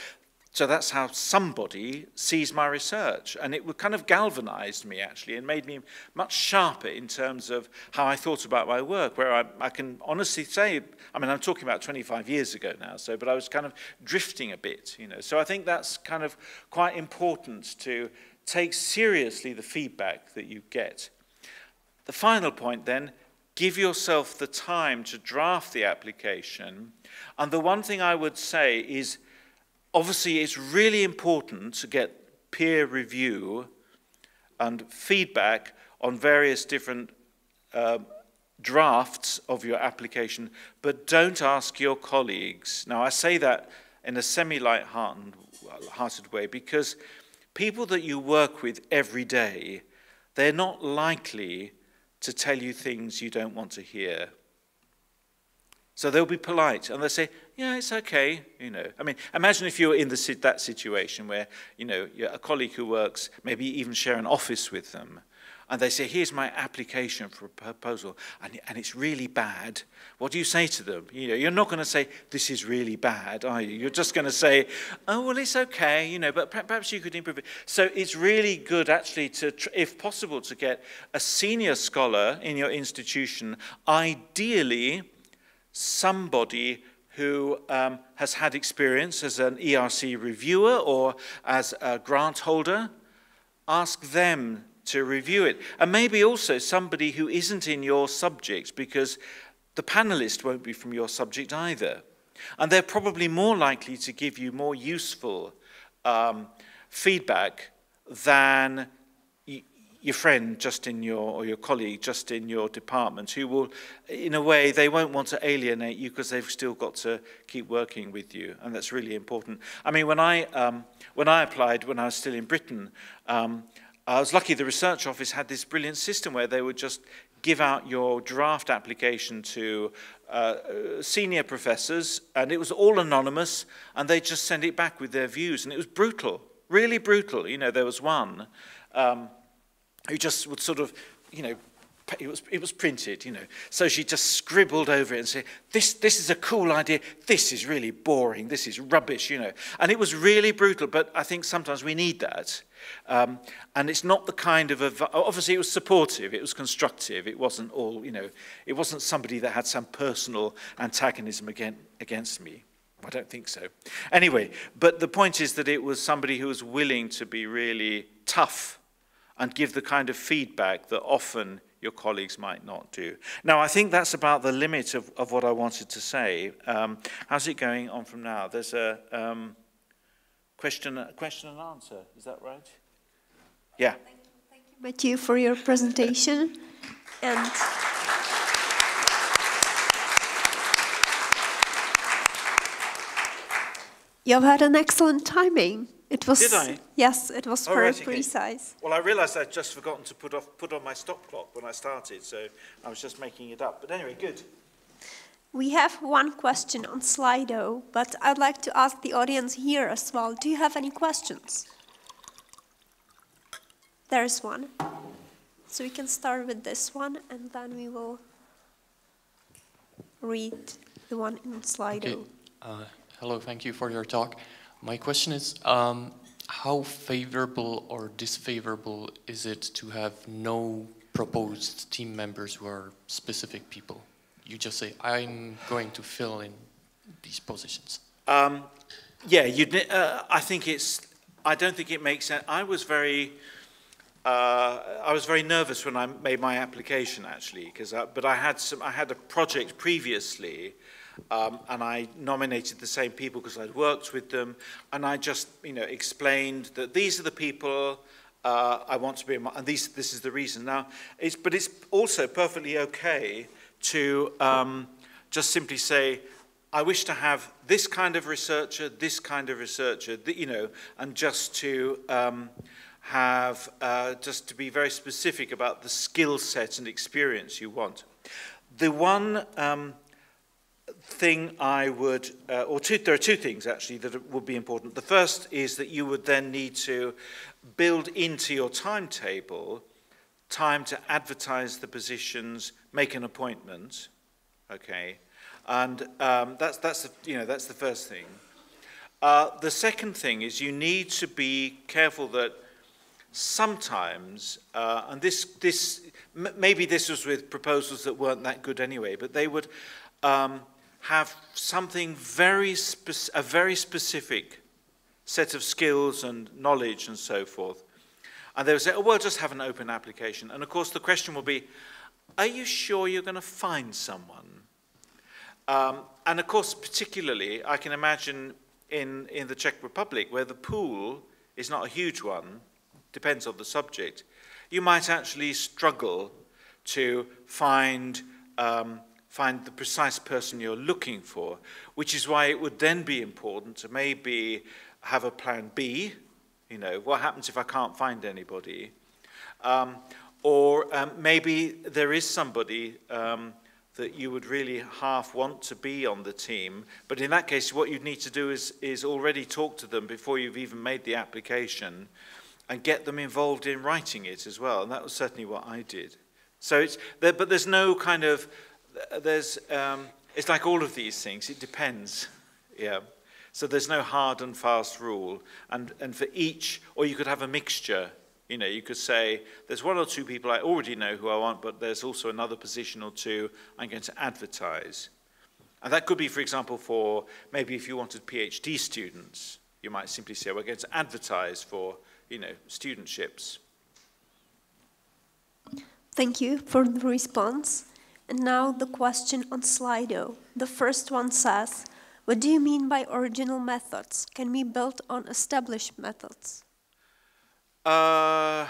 so that's how somebody sees my research. And it kind of galvanized me, actually, and made me much sharper in terms of how I thought about my work, where I can honestly say, I mean, I'm talking about 25 years ago now, but I was kind of drifting a bit, So I think that's kind of quite important to take seriously the feedback that you get. The final point then, give yourself the time to draft the application. And the one thing I would say is, obviously, it's really important to get peer review and feedback on various different drafts of your application, but don't ask your colleagues. Now, I say that in a semi-light-hearted way because people that you work with every day, they're not likely to tell you things you don't want to hear. So they'll be polite, and they'll say, yeah, it's okay, I mean, imagine if you're in that situation where, you're a colleague who works, maybe even share an office with them, and they say, here's my application for a proposal, and it's really bad. What do you say to them? You're not going to say, this is really bad, are you? You're just going to say, oh, well, it's okay, but perhaps you could improve it. So it's really good, actually, to, if possible, to get a senior scholar in your institution, ideally somebody who has had experience as an ERC reviewer or as a grant holder. Ask them to review it. And maybe also somebody who isn't in your subject, because the panelist won't be from your subject either. And they're probably more likely to give you more useful feedback than your friend or your colleague just in your department, who will, in a way, they won't want to alienate you because they've still got to keep working with you, and that's really important. I mean, when I applied, when I was still in Britain, I was lucky the research office had this brilliant system where they would just give out your draft application to senior professors, and it was all anonymous, and they just send it back with their views, and it was brutal, really brutal. There was one who just would sort of, it was printed, So she just scribbled over it and said, this is a cool idea, this is really boring, this is rubbish, And it was really brutal, but I think sometimes we need that. And it's not the kind of, obviously it was supportive, it was constructive, it wasn't all, it wasn't somebody that had some personal antagonism against me. I don't think so. Anyway, but the point is that it was somebody who was willing to be really tough and give the kind of feedback that often your colleagues might not do. Now, I think that's about the limit of what I wanted to say. How's it going on from now? There's a question and answer, is that right? Yeah. Thank you, Matthew, for your presentation. And you've had an excellent timing. It was, did I? Yes, it was very precise. Well, I realized I'd just forgotten to put on my stop clock when I started, so I was just making it up. But anyway, good. We have one question on Slido, but I'd like to ask the audience here as well. Do you have any questions? There's one. So we can start with this one, and then we will read the one in Slido. Okay. Hello, thank you for your talk. My question is, how favorable or disfavorable is it to have no proposed team members who are specific people? You just say, I'm going to fill in these positions. Yeah, I don't think it makes sense. I was very nervous when I made my application, actually, but I had a project previously. And I nominated the same people because I'd worked with them, and I just, explained that these are the people I want to be, and this is the reason. Now, but it's also perfectly okay to just simply say, I wish to have this kind of researcher, and just to have, just to be very specific about the skill set and experience you want. The one thing I would, there are two things actually that would be important. The first is that you would then need to build into your timetable time to advertise the positions, make an appointment, okay, and that's the first thing. The second thing is you need to be careful that sometimes, and maybe this was with proposals that weren't that good anyway, but they would have something a very specific set of skills and knowledge and so forth. And they would say, oh, well, just have an open application. And of course, the question will be, are you sure you're going to find someone? And of course, particularly, I can imagine in the Czech Republic, where the pool is not a huge one, depends on the subject, you might actually struggle to find the precise person you're looking for, which is why it would then be important to maybe have a plan B. You know, what happens if I can't find anybody? Or maybe there is somebody that you would really half want to be on the team, but in that case, what you'd need to do is already talk to them before you've even made the application and get them involved in writing it as well, and that was certainly what I did. So but there's no kind of, it's like all of these things, it depends, yeah. So there's no hard and fast rule, and for each, or you could have a mixture, you know, you could say, there's one or two people I already know who I want, but there's also another position or two I'm going to advertise. And that could be, for example, for maybe if you wanted PhD students, you might simply say, we're going to advertise for, you know, studentships. Thank you for the response. And now the question on Slido. The first one says, what do you mean by original methods? Can be built on established methods? Well,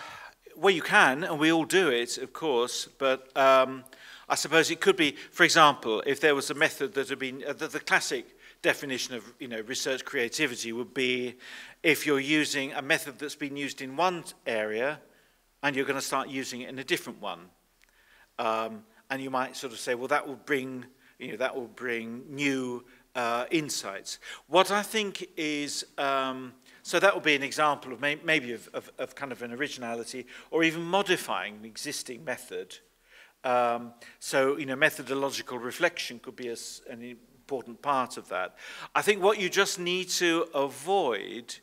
you can, and we all do it, of course, but I suppose it could be, for example, if there was a method that had been, the classic definition of, you know, research creativity would be if you're using a method that's been used in one area and you're going to start using it in a different one. And you might sort of say, well, that will bring, you know, new insights. What I think is, so that would be an example of maybe of kind of an originality, or even modifying an existing method. So, you know, methodological reflection could be an important part of that. I think what you just need to avoid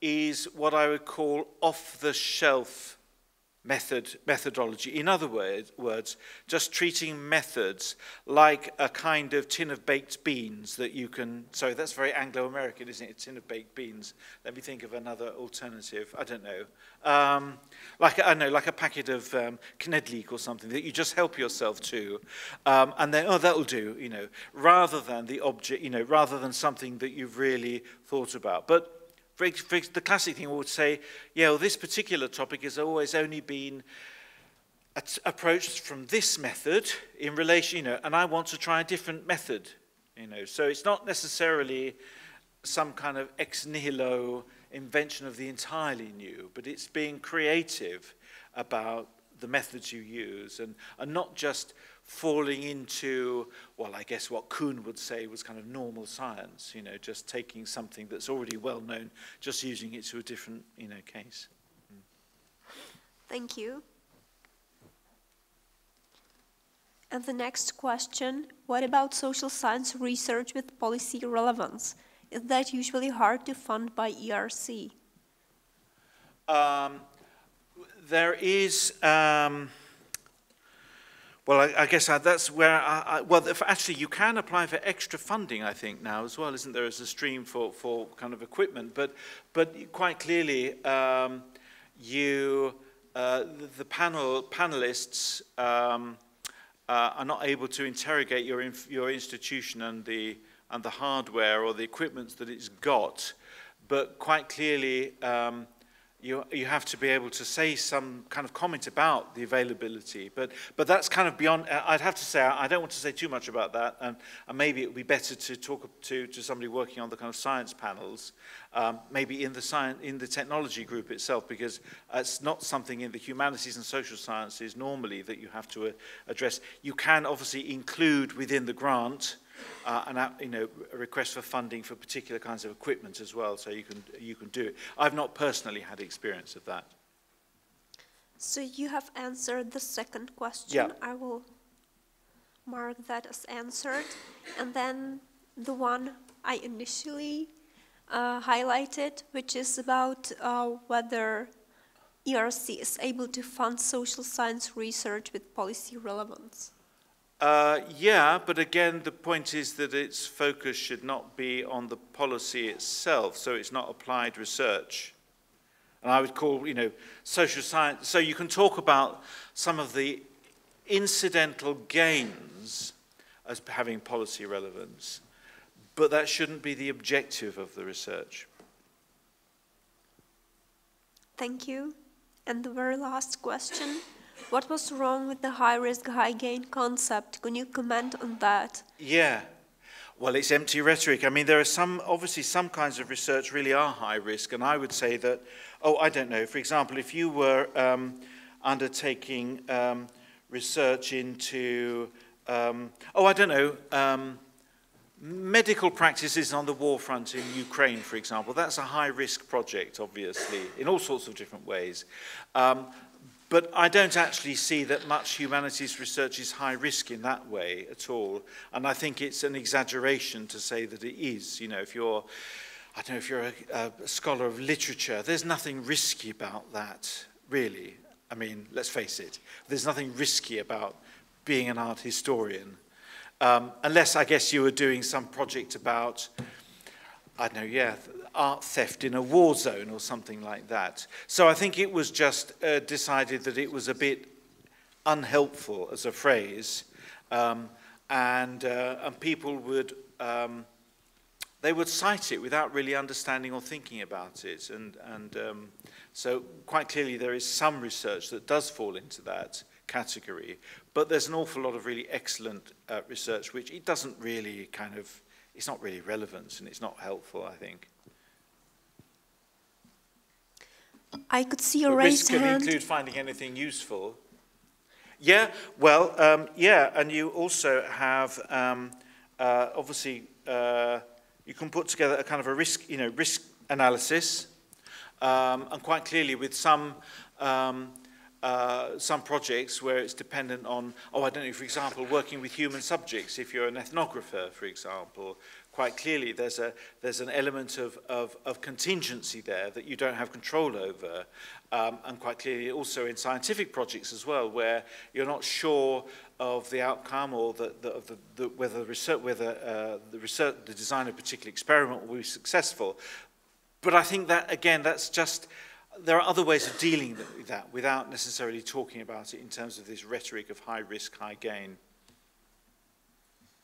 is what I would call off-the-shelf methodology. In other words, just treating methods like a kind of tin of baked beans that you can, sorry, that's very Anglo-American, isn't it? A tin of baked beans. Let me think of another alternative. I don't know. Like a packet of Knedlik or something that you just help yourself to, and then, oh, that'll do, you know, rather than the object, you know, rather than something that you've really thought about. But the classic thing would say, yeah, well, this particular topic has always only been approached from this method in relation, you know, and I want to try a different method, you know. So it's not necessarily some kind of ex nihilo invention of the entirely new, but it's being creative about the methods you use and not just falling into, well, I guess what Kuhn would say was kind of normal science, you know, just taking something that's already well known, just using it to a different, you know, case. Thank you. And the next question, what about social science research with policy relevance? Is that usually hard to fund by ERC? There is, well, I guess that's where, well, actually you can apply for extra funding, I think, now as well, isn't there, as a stream for kind of equipment, but quite clearly the panelists are not able to interrogate your institution and the hardware or the equipment that it's got, but quite clearly you have to be able to say some kind of comment about the availability, but that's kind of beyond. I'd have to say I don't want to say too much about that, and maybe it would be better to talk to somebody working on the kind of science panels, maybe in the technology group itself, because it's not something in the humanities and social sciences normally that you have to address. You can obviously include within the grant a request for funding for particular kinds of equipment as well, so you can do it. I've not personally had experience of that. So you have answered the second question. Yeah. I will mark that as answered. And then the one I initially highlighted, which is about whether ERC is able to fund social science research with policy relevance. Yeah, but again, the point is that its focus should not be on the policy itself, so it's not applied research. And I would call, social science, so you can talk about some of the incidental gains as having policy relevance, but that shouldn't be the objective of the research. Thank you. And the very last question. What was wrong with the high-risk, high-gain concept? Can you comment on that? Yeah. Well, it's empty rhetoric. I mean, there are obviously some kinds of research really are high risk, and I would say that, I don't know, for example, if you were undertaking research into, medical practices on the war front in Ukraine, for example, that's a high-risk project, obviously, in all sorts of different ways. But I don't actually see that much humanities research is high risk in that way at all. And I think it's an exaggeration to say that it is. If you're a scholar of literature, there's nothing risky about that, really. I mean, let's face it, there's nothing risky about being an art historian. Unless, I guess, you were doing some project about, art theft in a war zone or something like that. So I think it was just decided that it was a bit unhelpful as a phrase, and people would they would cite it without really understanding or thinking about it, and so quite clearly there is some research that does fall into that category, but there's an awful lot of really excellent research which it doesn't really it's not really relevant and it's not helpful, I think. I could see a raised hand. Risk can include finding anything useful. Yeah, well, and you also have, obviously, you can put together a kind of a risk analysis, and quite clearly with some projects where it's dependent on, for example, working with human subjects. If you're an ethnographer, for example, quite clearly there's an element of contingency there that you don't have control over, and quite clearly also in scientific projects as well, where you're not sure of the outcome or whether the design of a particular experiment will be successful. But I think that again, that's just. There are other ways of dealing with that without necessarily talking about it in terms of this rhetoric of high risk, high gain.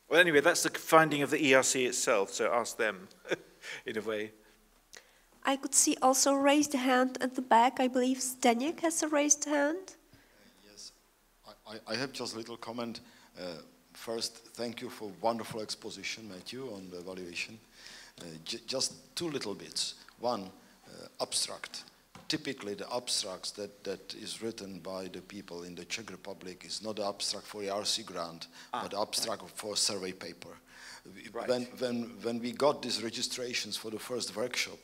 Well, anyway, that's the finding of the ERC itself, so ask them, in a way. I could see also a raised hand at the back. I believe Zdeněk has a raised hand. Yes, I have just a little comment. First, thank you for wonderful exposition, Matthew, on the evaluation. Just two little bits. One, abstract. Typically, the abstracts that is written by the people in the Czech Republic is not the abstract for the ERC grant, but the abstract for a survey paper. Right. When we got these registrations for the first workshop,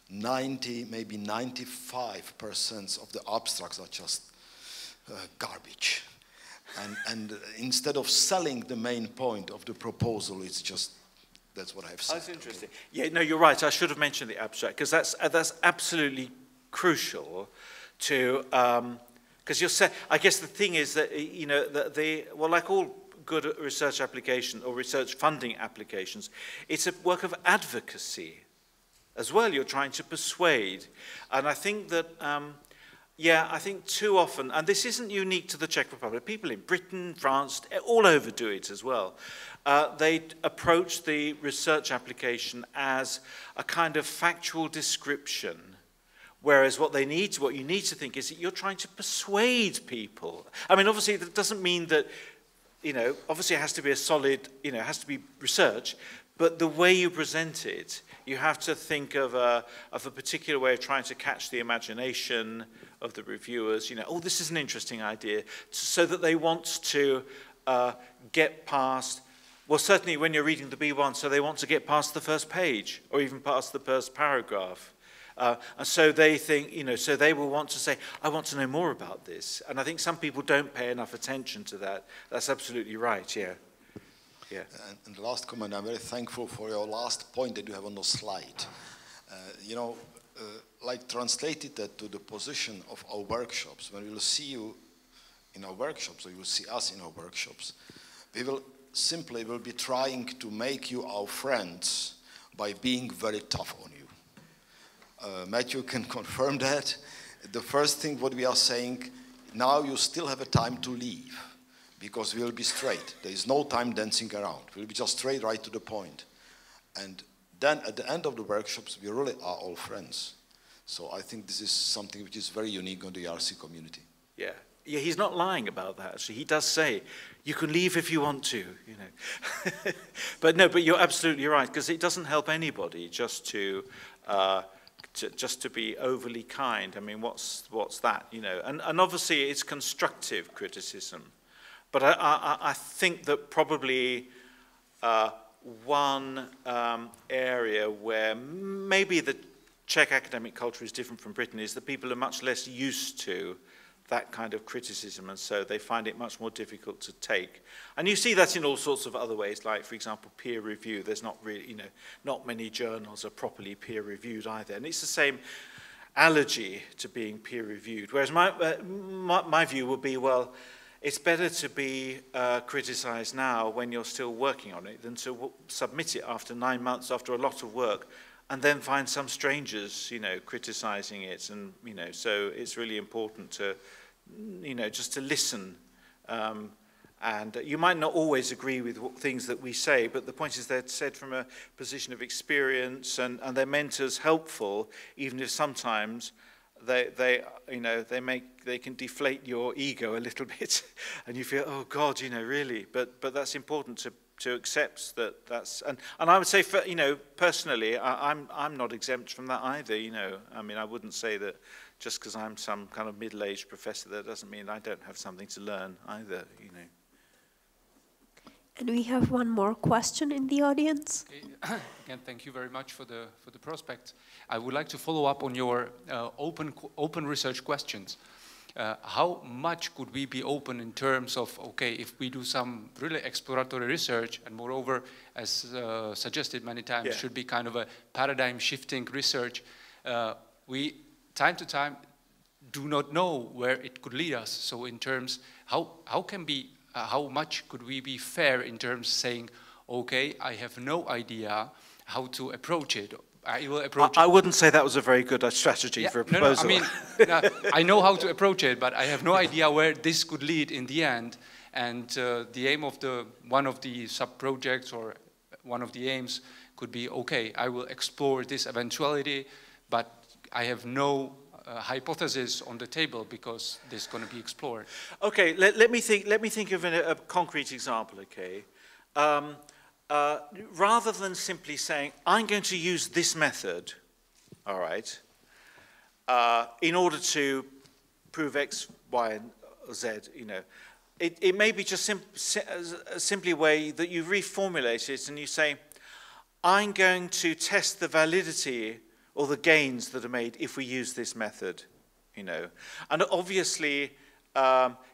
90, maybe 95% of the abstracts are just garbage. And instead of selling the main point of the proposal, it's just, that's what I've said. That's interesting. Yeah, no, you're right. I should have mentioned the abstract, because that's absolutely crucial to, because I guess the thing is that, like all good research application or research funding applications, it's a work of advocacy as well. You're trying to persuade. And I think that, I think too often, and this isn't unique to the Czech Republic, people in Britain, France, all over do it as well. They approach the research application as a kind of factual description Whereas what you need to think is that you're trying to persuade people. I mean, obviously, that doesn't mean that, obviously it has to be a solid, it has to be research, but the way you present it, you have to think of a particular way of trying to catch the imagination of the reviewers. Oh, this is an interesting idea, so that they want to get past, well, certainly when you're reading the B1, so they want to get past the first page, or even past the first paragraph. And so they think, so they will want to say, I want to know more about this. And I think some people don't pay enough attention to that. That's absolutely right, yeah. Yeah. And the last comment, I'm very thankful for your last point that you have on the slide. Like translated that to the position of our workshops, when we will see you in our workshops, or you will see us in our workshops, we will simply be trying to make you our friends by being very tough on you. Matthew can confirm that. The first thing what we are saying, now you still have a time to leave, because we will be straight. There is no time dancing around. We'll be just straight right to the point. And then at the end of the workshops, we really are all friends. So I think this is something which is very unique on the ERC community. Yeah. Yeah, he's not lying about that, actually. He does say, you can leave if you want to, But no, but you're absolutely right, because it doesn't help anybody just to be overly kind. I mean, what's that, And obviously it's constructive criticism. But I think that probably one area where maybe the Czech academic culture is different from Britain is that people are much less used to that kind of criticism, and so they find it much more difficult to take. And you see that in all sorts of other ways, like, for example, peer review. There's not really, not many journals are properly peer reviewed either. And it's the same allergy to being peer reviewed. Whereas my view would be, well, it's better to be criticized now when you're still working on it than to submit it after 9 months, after a lot of work, and then find some strangers, criticizing it. And, so it's really important to, just to listen. And you might not always agree with things that we say, but the point is they're said from a position of experience, and they're meant as helpful, even if sometimes they can deflate your ego a little bit, and you feel, oh God, really. But that's important to accept that's, and I would say, personally, I'm not exempt from that either. I mean, I wouldn't say that just because I'm some kind of middle-aged professor, that doesn't mean I don't have something to learn either. And we have one more question in the audience. Okay. Again, thank you very much for the prospect. I would like to follow up on your open research questions. How much could we be open in terms of, okay, if we do some really exploratory research, and moreover, as suggested many times, yeah, should be kind of a paradigm shifting research, we time to time do not know where it could lead us. So in terms, how much could we be fair in terms of saying, okay, I have no idea how to approach it. I wouldn't say that was a very good strategy for a proposal. No, I mean, I know how to approach it, but I have no idea where this could lead in the end. And the aim of one of the sub-projects or one of the aims could be, okay, I will explore this eventuality, but I have no hypothesis on the table because this is going to be explored. Okay, let me think of a concrete example. Okay, rather than simply saying I'm going to use this method, all right, in order to prove X, Y, and Z, it may be just simply a way that you reformulate it and you say, I'm going to test the validity or the gains that are made if we use this method, And obviously,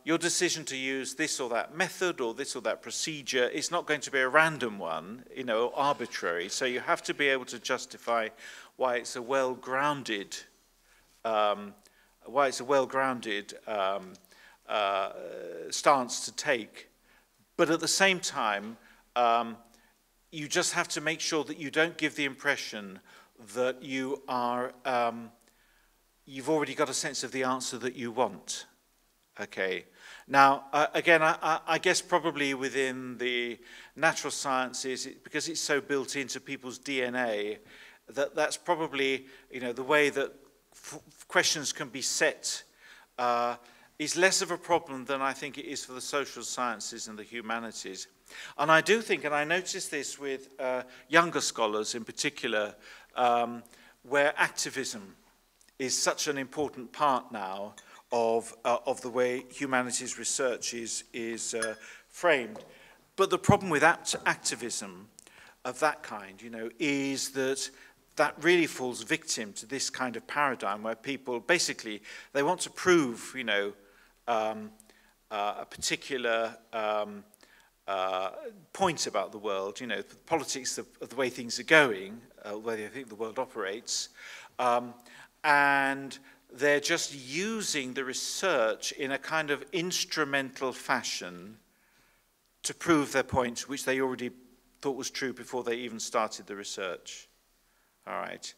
your decision to use this or that method or this or that procedure is not going to be a random one, arbitrary. So you have to be able to justify why it's a well-grounded, stance to take. But at the same time, you just have to make sure that you don't give the impression that you are, you've already got a sense of the answer that you want. Okay. Now, again, I guess probably within the natural sciences, because it's so built into people's DNA, that's probably, the way that questions can be set is less of a problem than I think it is for the social sciences and the humanities. And I do think, and I notice this with younger scholars in particular, where activism is such an important part now of the way humanities research is framed. But the problem with activism of that kind, you know, is that that really falls victim to this kind of paradigm where people basically, they want to prove, you know, a particular point about the world, you know, the politics of the way things are going, the way they think the world operates, and they're just using the research in a kind of instrumental fashion to prove their point, which they already thought was true before they even started the research. All right,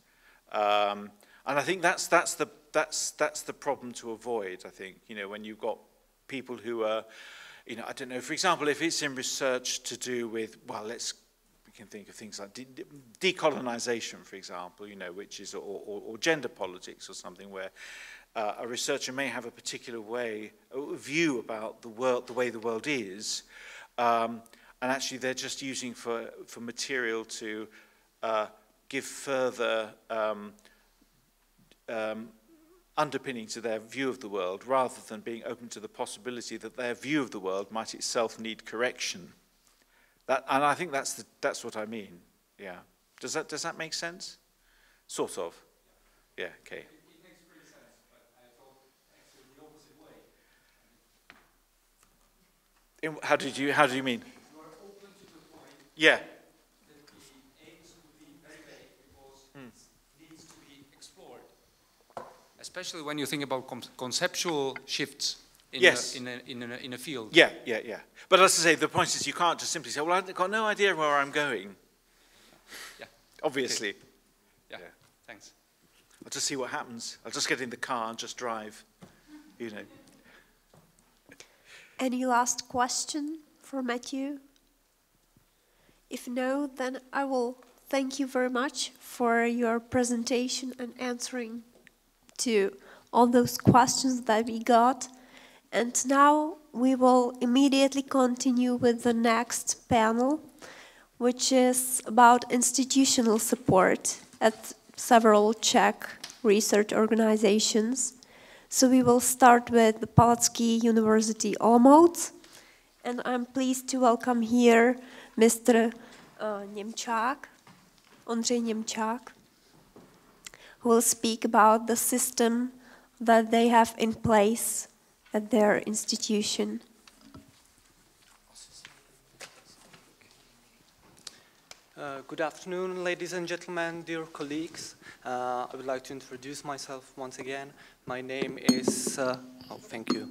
and I think that's the problem to avoid. I think, you know, when you've got people who are, you know, I don't know, for example, if it's in research to do with, well, we can think of things like decolonization, for example, you know, which is, or gender politics or something, where a researcher may have a particular view about the world, the way the world is, and actually they're just using for material to give further underpinning to their view of the world, rather than being open to the possibility that their view of the world might itself need correction. And I think that's what I mean. Yeah. Does that make sense? Sort of. Yeah. Okay. It makes pretty sense, but I thought actually the opposite way. How do you mean? You are open to the point. Yeah. That the aims would be very vague because it needs to be explored. Especially when you think about conceptual shifts in, yes. in a field. Yeah. But as I say, the point is you can't just simply say, well, I've got no idea where I'm going. Yeah. Obviously. Okay. Yeah. Thanks. I'll just see what happens. I'll just get in the car and just drive, you know. Any last question for Matthew? If no, then I will thank you very much for your presentation and answering to all those questions that we got. And now we will immediately continue with the next panel, which is about institutional support at several Czech research organizations. So we will start with the Palacký University, Olomouc, and I'm pleased to welcome here Mr. Němčák, Ondřej Němčák, who will speak about the system that they have in place at their institution. Good afternoon, ladies and gentlemen, dear colleagues. I would like to introduce myself once again. My name is, thank you.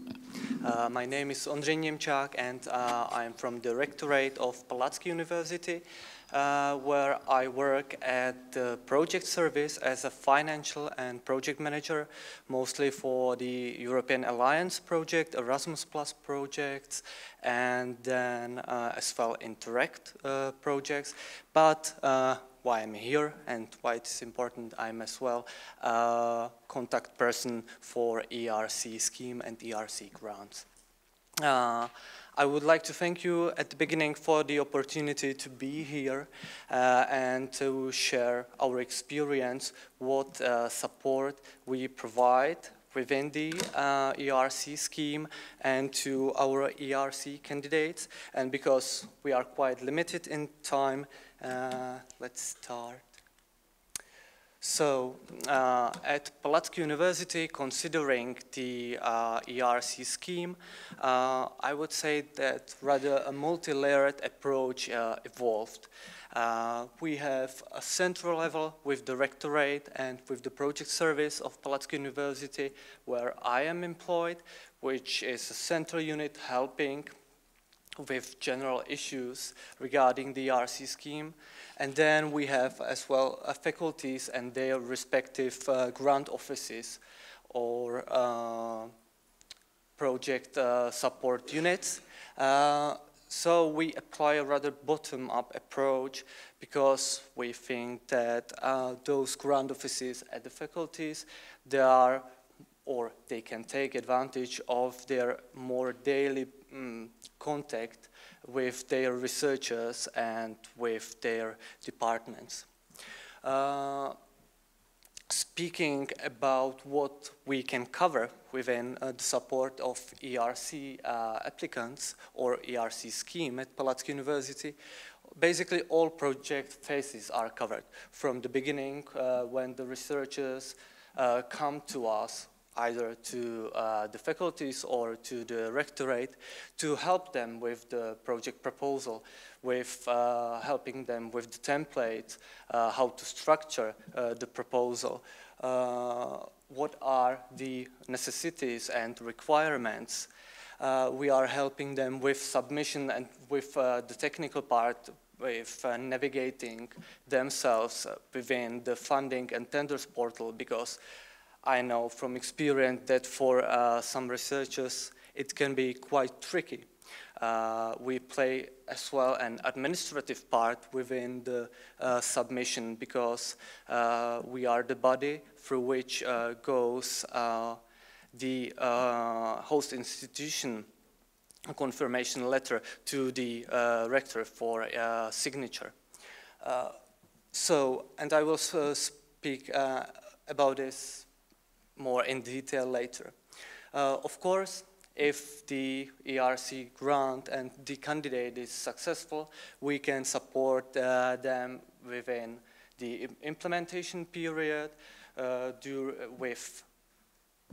My name is Ondřej Němčák, and I am from the Rectorate of Palacký University, where I work at the project service as a financial and project manager, mostly for the European Alliance project, Erasmus Plus projects, and then as well Interact projects. But why I'm here and why it's important, I'm as well contact person for ERC scheme and ERC grants. I would like to thank you at the beginning for the opportunity to be here and to share our experience, what support we provide within the ERC scheme and to our ERC candidates. And because we are quite limited in time, let's start. So, at Palacký University, considering the ERC scheme, I would say that rather a multi-layered approach evolved. We have a central level with the Rectorate and with the project service of Palacký University, where I am employed, which is a central unit helping with general issues regarding the ERC scheme. And then we have as well faculties and their respective grant offices or project support units. So we apply a rather bottom-up approach because we think that those grant offices at the faculties, they can take advantage of their more daily contact with their researchers and with their departments. Speaking about what we can cover within the support of ERC applicants or ERC scheme at Palacký University, basically all project phases are covered. From the beginning, when the researchers come to us, either to the faculties or to the Rectorate, to help them with the project proposal, with helping them with the template, how to structure the proposal, what are the necessities and requirements. We are helping them with submission and with the technical part, with navigating themselves within the funding and tenders portal, because I know from experience that for some researchers it can be quite tricky. We play as well an administrative part within the submission, because we are the body through which goes the host institution confirmation letter to the rector for signature. And I will speak about this more in detail later. Of course, if the ERC grant and the candidate is successful, we can support them within the implementation period with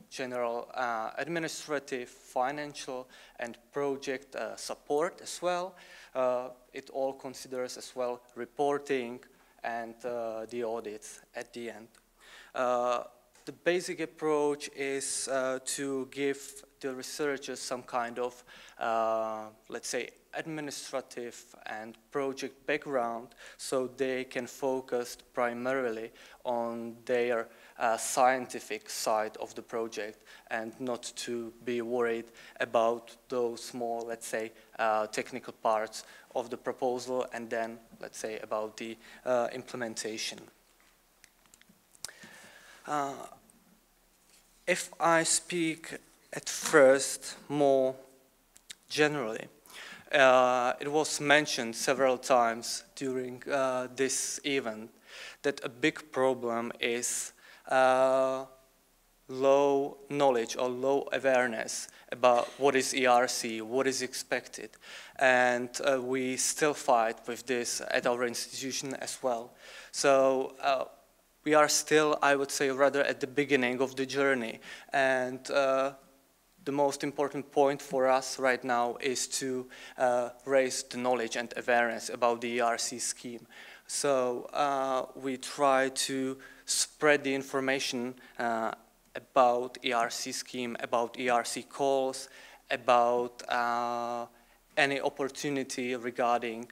general administrative, financial, and project support as well. It all considers as well reporting and the audits at the end. The basic approach is to give the researchers some kind of, let's say, administrative and project background, so they can focus primarily on their scientific side of the project and not to be worried about those more, let's say, technical parts of the proposal, and then, let's say, about the implementation. If I speak at first more generally, it was mentioned several times during this event that a big problem is low knowledge or low awareness about what is ERC, what is expected. And we still fight with this at our institution as well. So we are still, I would say, rather at the beginning of the journey. And the most important point for us right now is to raise the knowledge and awareness about the ERC scheme. So we try to spread the information about ERC scheme, about ERC calls, about any opportunity regarding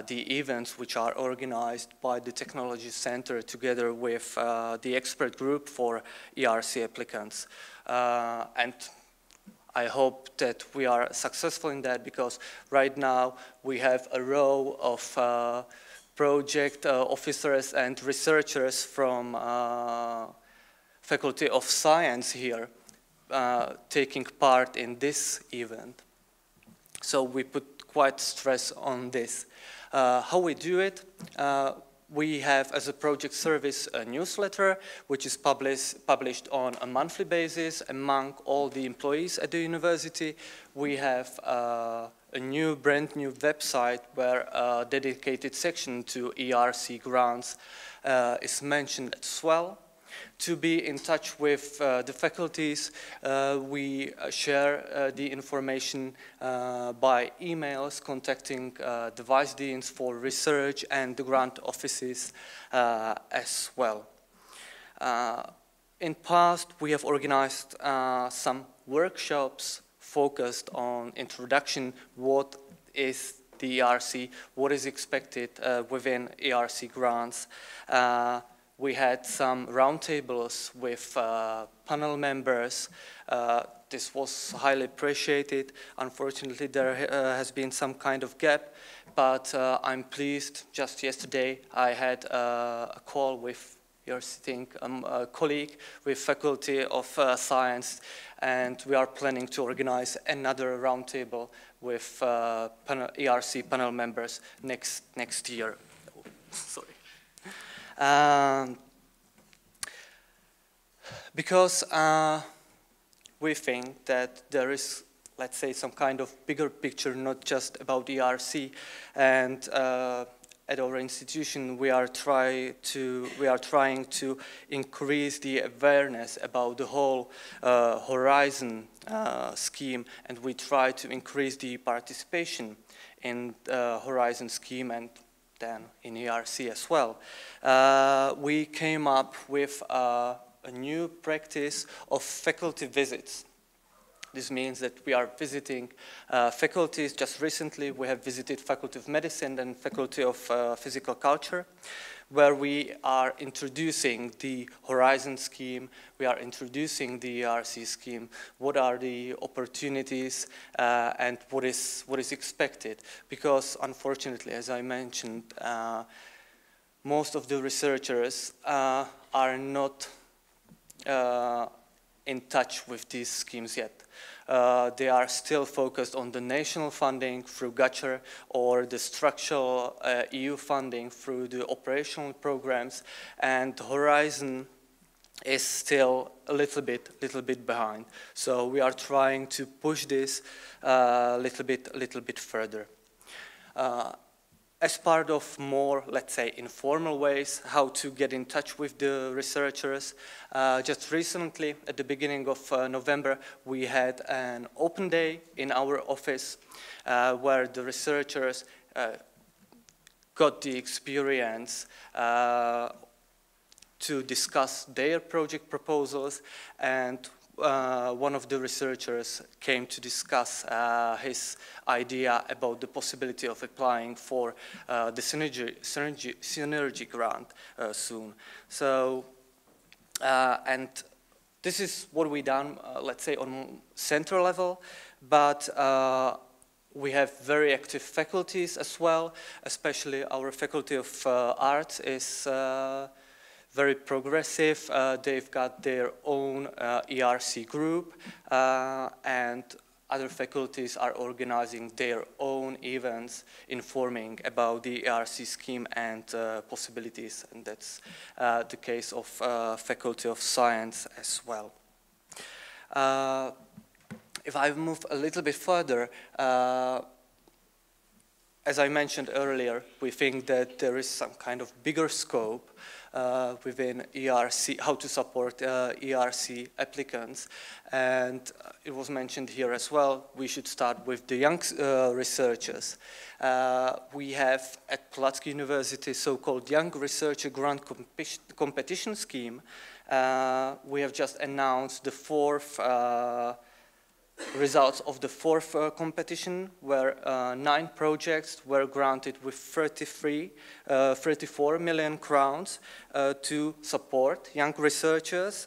the events which are organized by the Technology Center together with the expert group for ERC applicants. And I hope that we are successful in that, because right now we have a row of project officers and researchers from Faculty of Science here taking part in this event. So we put quite stress on this. How we do it? We have, as a project service, a newsletter which is published on a monthly basis among all the employees at the university. We have a brand new website where a dedicated section to ERC grants is mentioned as well. To be in touch with the faculties, we share the information by emails, contacting the vice deans for research and the grant offices as well. In past, we have organized some workshops focused on introduction, what is the ERC, what is expected within ERC grants. we had some roundtables with panel members. This was highly appreciated. Unfortunately, there has been some kind of gap, but I'm pleased. Just yesterday, I had a call with your sitting colleague with Faculty of Science, and we are planning to organize another roundtable with ERC panel members next year. Oh, sorry. Because we think that there is, let's say, some kind of bigger picture, not just about ERC, and at our institution we are trying to increase the awareness about the whole Horizon scheme, and we try to increase the participation in the Horizon scheme and then in ERC as well. We came up with a new practice of faculty visits. This means that we are visiting faculties. Just recently we have visited Faculty of Medicine and Faculty of Physical Culture, where we are introducing the Horizon scheme, we are introducing the ERC scheme, what are the opportunities and what is expected. Because unfortunately, as I mentioned, most of the researchers are not in touch with these schemes yet. They are still focused on the national funding through GACHR or the structural EU funding through the operational programs, and Horizon is still a little bit behind. So we are trying to push this a little bit further. As part of more, let's say, informal ways how to get in touch with the researchers, just recently, at the beginning of November, we had an open day in our office where the researchers got the experience to discuss their project proposals, and one of the researchers came to discuss his idea about the possibility of applying for the synergy grant soon. So, and this is what we done, let's say, on central level, but we have very active faculties as well, especially our Faculty of Arts is very progressive. They've got their own ERC group, and other faculties are organizing their own events informing about the ERC scheme and possibilities, and that's the case of Faculty of Science as well. If I move a little bit further, as I mentioned earlier, we think that there is some kind of bigger scope within ERC, how to support ERC applicants. And it was mentioned here as well, we should start with the young researchers. We have at Palacký University so-called Young Researcher Grant Competition Scheme. We have just announced the fourth results of the fourth competition, where 9 projects were granted with 34 million crowns to support young researchers,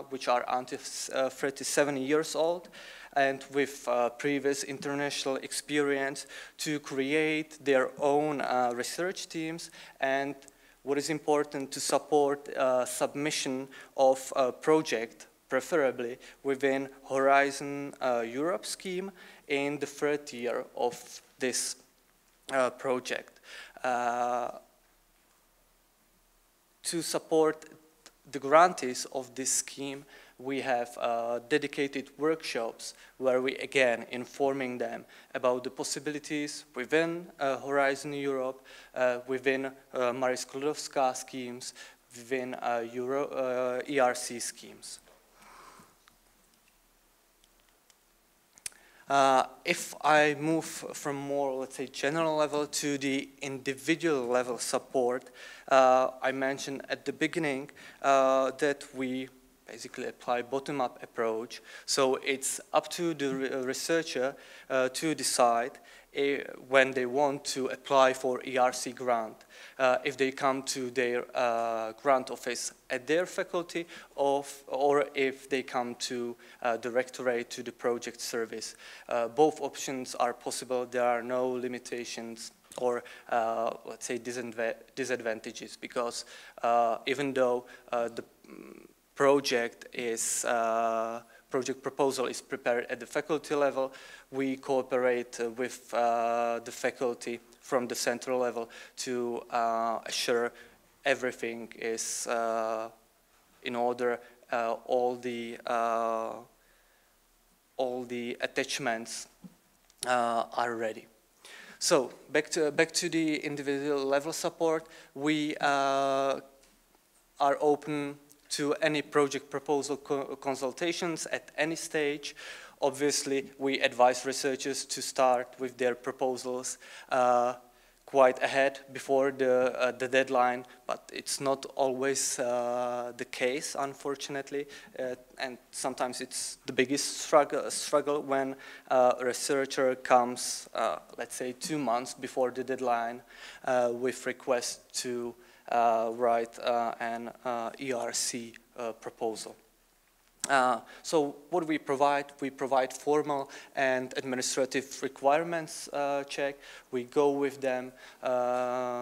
which are until 37 years old, and with previous international experience to create their own research teams, and what is important, to support submission of a project, preferably within Horizon Europe scheme in the 3rd year of this project. To support the grantees of this scheme, we have dedicated workshops where we again informing them about the possibilities within Horizon Europe, within Marie Sklodowska schemes, within ERC schemes. If I move from more, let's say, general level to the individual level support, I mentioned at the beginning that we basically apply bottom-up approach. So it's up to the researcher to decide when they want to apply for ERC grant, if they come to their grant office at their faculty, or if they come to the Rectorate, to the project service. Both options are possible. There are no limitations or, let's say, disadvantages, because even though the project proposal is prepared at the faculty level, we cooperate with the faculty from the central level to assure everything is in order, all the attachments are ready. So back to the individual level support, we are open to any project proposal consultations at any stage. Obviously, we advise researchers to start with their proposals quite ahead before the deadline, but it's not always the case, unfortunately, and sometimes it's the biggest struggle when a researcher comes, let's say, 2 months before the deadline with request to write an ERC proposal. So what we provide formal and administrative requirements check. We go with them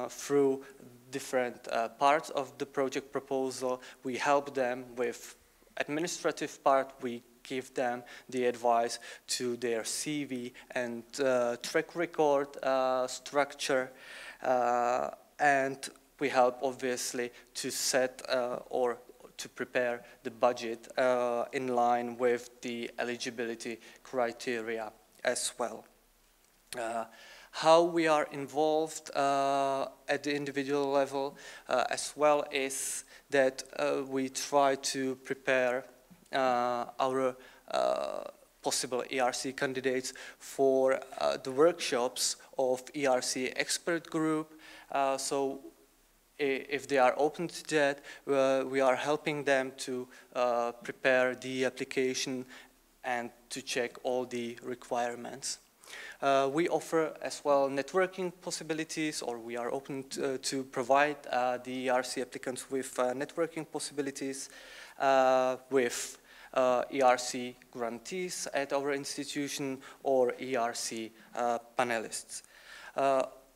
through different parts of the project proposal. We help them with administrative part. We give them the advice to their CV and track record structure, and we help, obviously, to set or to prepare the budget in line with the eligibility criteria as well. How we are involved at the individual level as well is that we try to prepare our possible ERC candidates for the workshops of ERC expert group. So if they are open to that, we are helping them to prepare the application and to check all the requirements. We offer as well networking possibilities, or we are open to provide the ERC applicants with networking possibilities with ERC grantees at our institution or ERC panelists.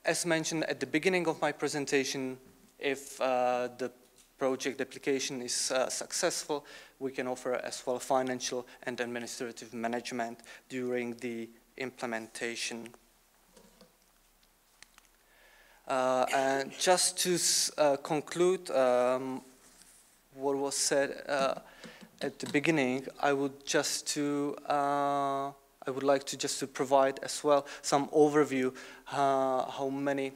As mentioned at the beginning of my presentation, if the project application is successful, we can offer as well financial and administrative management during the implementation. And just to conclude what was said at the beginning, I would like to just to provide as well some overview how many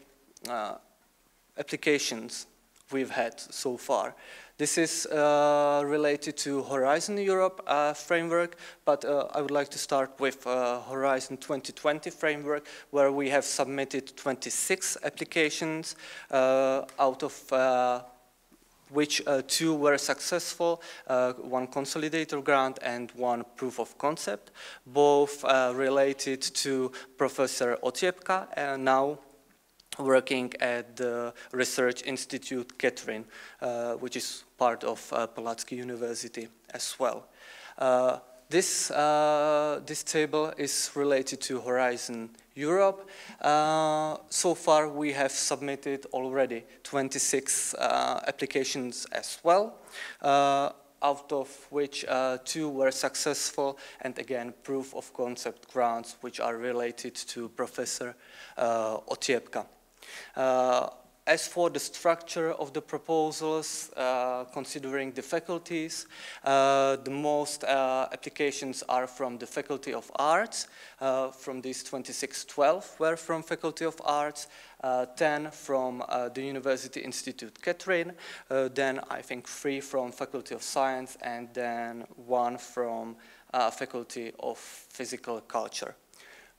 applications we've had so far. This is related to Horizon Europe framework, but I would like to start with Horizon 2020 framework, where we have submitted 26 applications, out of which 2 were successful, 1 consolidator grant and 1 proof of concept, both related to Professor Otiepka, and now working at the Research Institute Catherine, which is part of Palacký University as well. This table is related to Horizon Europe. So far we have submitted already 26 applications as well, out of which 2 were successful, and again proof of concept grants which are related to Professor Otiepka. As for the structure of the proposals, considering the faculties, the most applications are from the Faculty of Arts. From these 26, 12 were from Faculty of Arts, 10 from the University Institute Catherine, then I think 3 from Faculty of Science, and then 1 from Faculty of Physical Culture.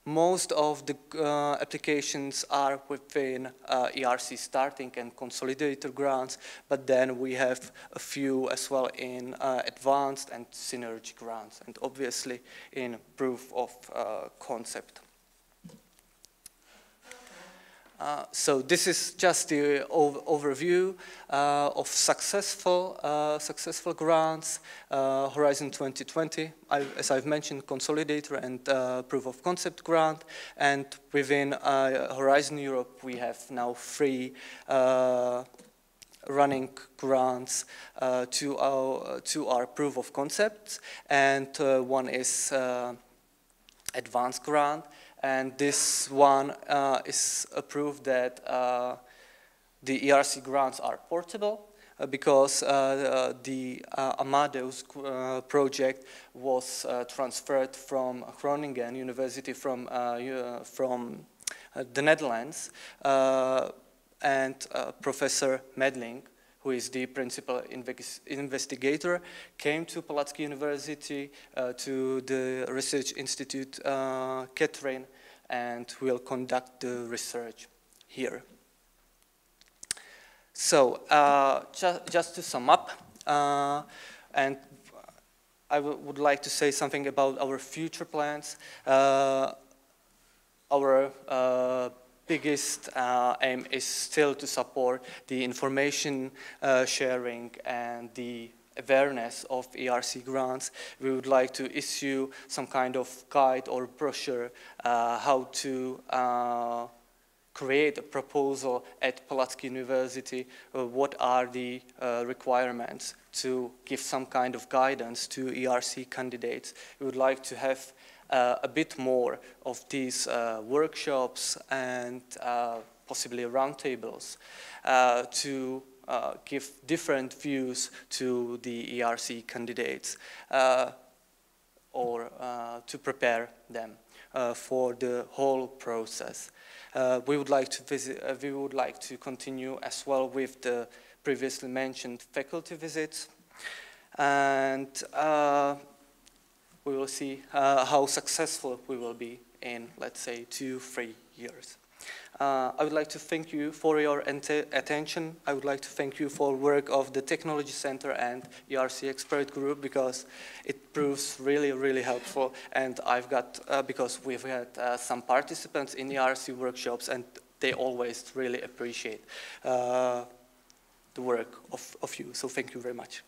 Most of the applications are within ERC starting and consolidator grants, but then we have a few as well in advanced and synergy grants, and obviously in proof of concept. So this is just the overview of successful grants, Horizon 2020, as I've mentioned, Consolidator and Proof of Concept grant, and within Horizon Europe we have now 3 running grants to our Proof of Concepts, and one is Advanced grant. And this one is approved that the ERC grants are portable because the Amadeus project was transferred from Groningen University from the Netherlands, and Professor Medling, who is the principal investigator, came to Palacký University to the Research Institute Catherine, and will conduct the research here. So just to sum up, and I would like to say something about our future plans. Our biggest aim is still to support the information sharing and the awareness of ERC grants. We would like to issue some kind of guide or brochure how to create a proposal at Palacký University. What are the requirements to give some kind of guidance to ERC candidates? We would like to have a bit more of these workshops and possibly roundtables to give different views to the ERC candidates or to prepare them for the whole process. We would like to continue as well with the previously mentioned faculty visits, and we will see how successful we will be in, let's say, 2-3 years. I would like to thank you for your attention. I would like to thank you for work of the Technology Center and ERC Expert Group, because it proves really, really helpful. And I've got, because we've had some participants in ERC workshops, and they always really appreciate the work of you. So thank you very much.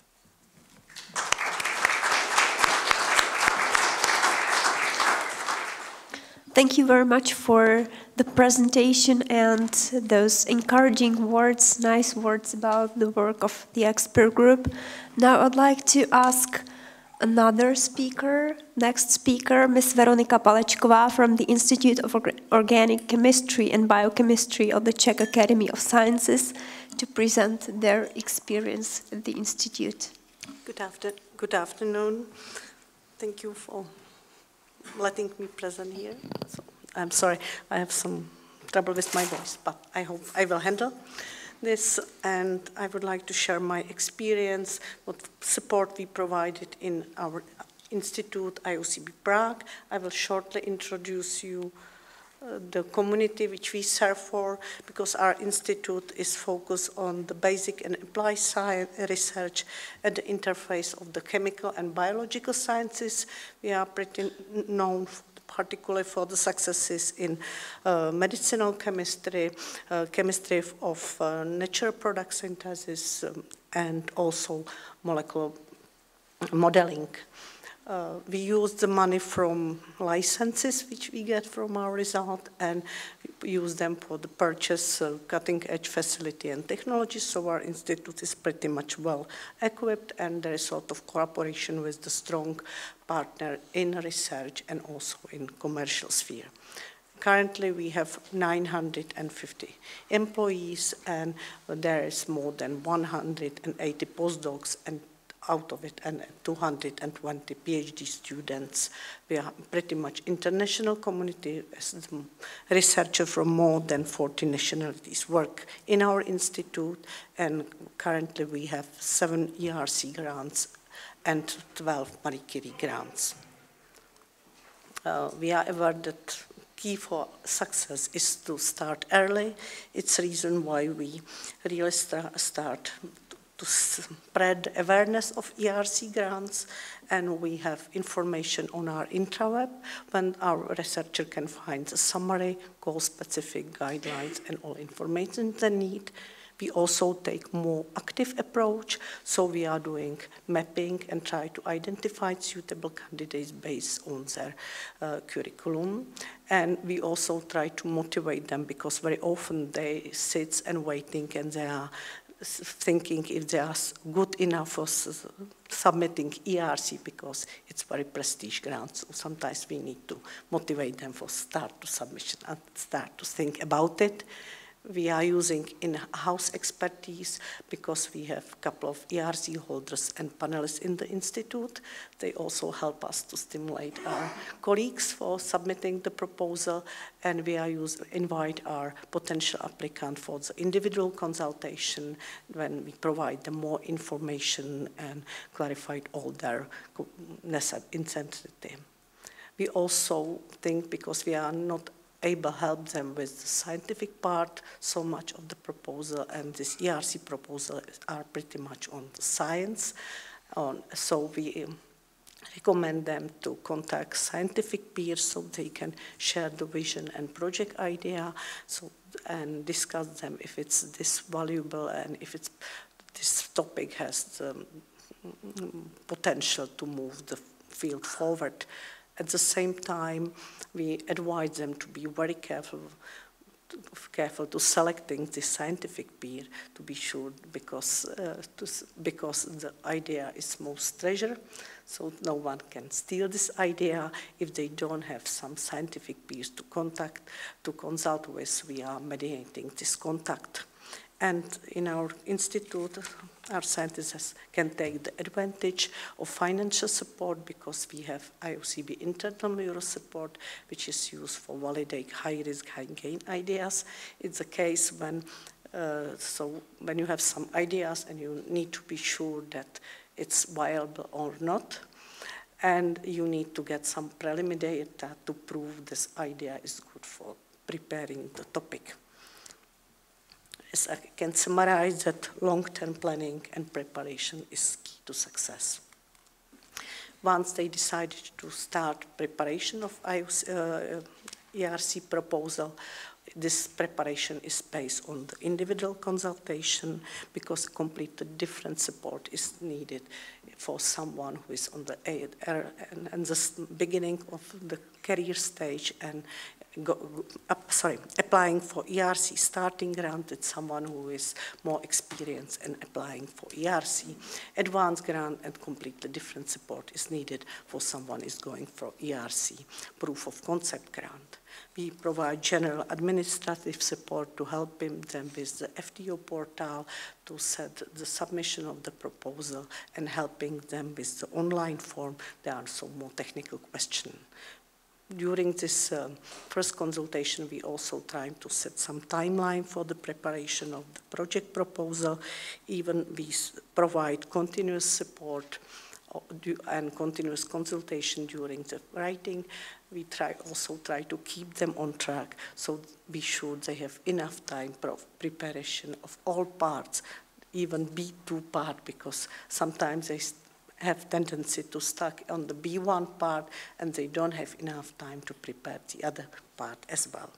Thank you very much for the presentation and those encouraging words, nice words about the work of the expert group. Now I'd like to ask another speaker, next speaker, Ms. Veronika Palečková from the Institute of Organic Chemistry and Biochemistry of the Czech Academy of Sciences, to present their experience at the Institute. Good afternoon. Thank you for letting me present here. So, I'm sorry, I have some trouble with my voice, but I hope I will handle this. And I would like to share my experience, what support we provided in our institute, IOCB Prague. I will shortly introduce you the community which we serve for, because our institute is focused on the basic and applied science research at the interface of the chemical and biological sciences. We are pretty known particularly for the successes in medicinal chemistry, chemistry of natural product synthesis, and also molecular modeling. We use the money from licenses which we get from our result, and use them for the purchase of cutting-edge facility and technology. So our institute is pretty much well equipped, and there is a lot of cooperation with the strong partner in research and also in commercial sphere. Currently we have 950 employees, and there is more than 180 postdocs, and out of it, and 220 PhD students. We are pretty much international community, as the researchers from more than 40 nationalities work in our institute, and currently we have 7 ERC grants and 12 Marie Curie grants. We are aware that key for success is to start early. It's the reason why we really start to spread awareness of ERC grants, and we have information on our intraweb when our researcher can find a summary, goal-specific guidelines, and all information they need. We also take more active approach, so we are doing mapping and try to identify suitable candidates based on their curriculum. And we also try to motivate them, because very often they sit and waiting and they are thinking if they are good enough for submitting ERC, because it's very prestige grant. So sometimes we need to motivate them for start to submission and start to think about it. We are using in-house expertise, because we have a couple of ERC holders and panelists in the institute. They also help us to stimulate our colleagues for submitting the proposal, and we are invite our potential applicant for the individual consultation when we provide them more information and clarify all their incentive. We also think, because we are not able to help them with the scientific part, so much of the proposal and this ERC proposal are pretty much on the science. So we recommend them to contact scientific peers so they can share the vision and project idea, and discuss them if it's this valuable and if this topic has the potential to move the field forward. At the same time, we advise them to be very careful to selecting the scientific peer, to be sure, because the idea is most treasure, so no one can steal this idea. If they don't have some scientific peers to consult with, we are mediating this contact. And in our institute, our scientists can take the advantage of financial support, because we have IOCB internal euro support, which is used for validate high-risk, high-gain ideas. It's a case when, when you have some ideas and you need to be sure that it's viable or not, and you need to get some preliminary data to prove this idea is good for preparing the topic. As I can summarize that long-term planning and preparation is key to success. Once they decided to start preparation of ERC proposal, this preparation is based on the individual consultation, because completely different support is needed for someone who is on the beginning of the career stage and applying for ERC starting grant. It's someone who is more experienced in applying for ERC. Advanced grant and completely different support is needed for someone who is going for ERC proof of concept grant. We provide general administrative support to help them with the FTO portal to set the submission of the proposal, and helping them with the online form. There are some more technical questions. During this first consultation, we also try to set some timeline for the preparation of the project proposal. Even we provide continuous support and continuous consultation during the writing. We also try to keep them on track, so be sure they have enough time for preparation of all parts, even B2 part, because sometimes they have tendency to stuck on the B1 part and they don't have enough time to prepare the other part as well.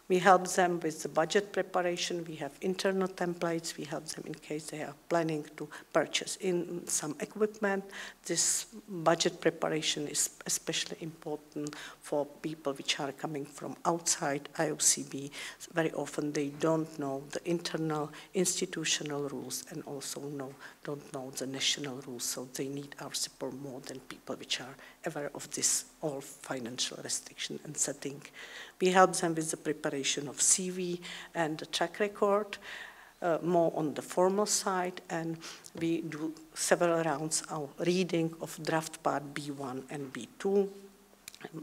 We help them with the budget preparation. We have internal templates. We help them in case they are planning to purchase in some equipment. This budget preparation is especially important for people which are coming from outside IOCB. Very often they don't know the internal institutional rules and also don't know the national rules, so they need our support more than people which are aware of this all financial restriction and setting. We help them with the preparation of CV and the track record, more on the formal side, and we do several rounds of reading of draft part B1 and B2,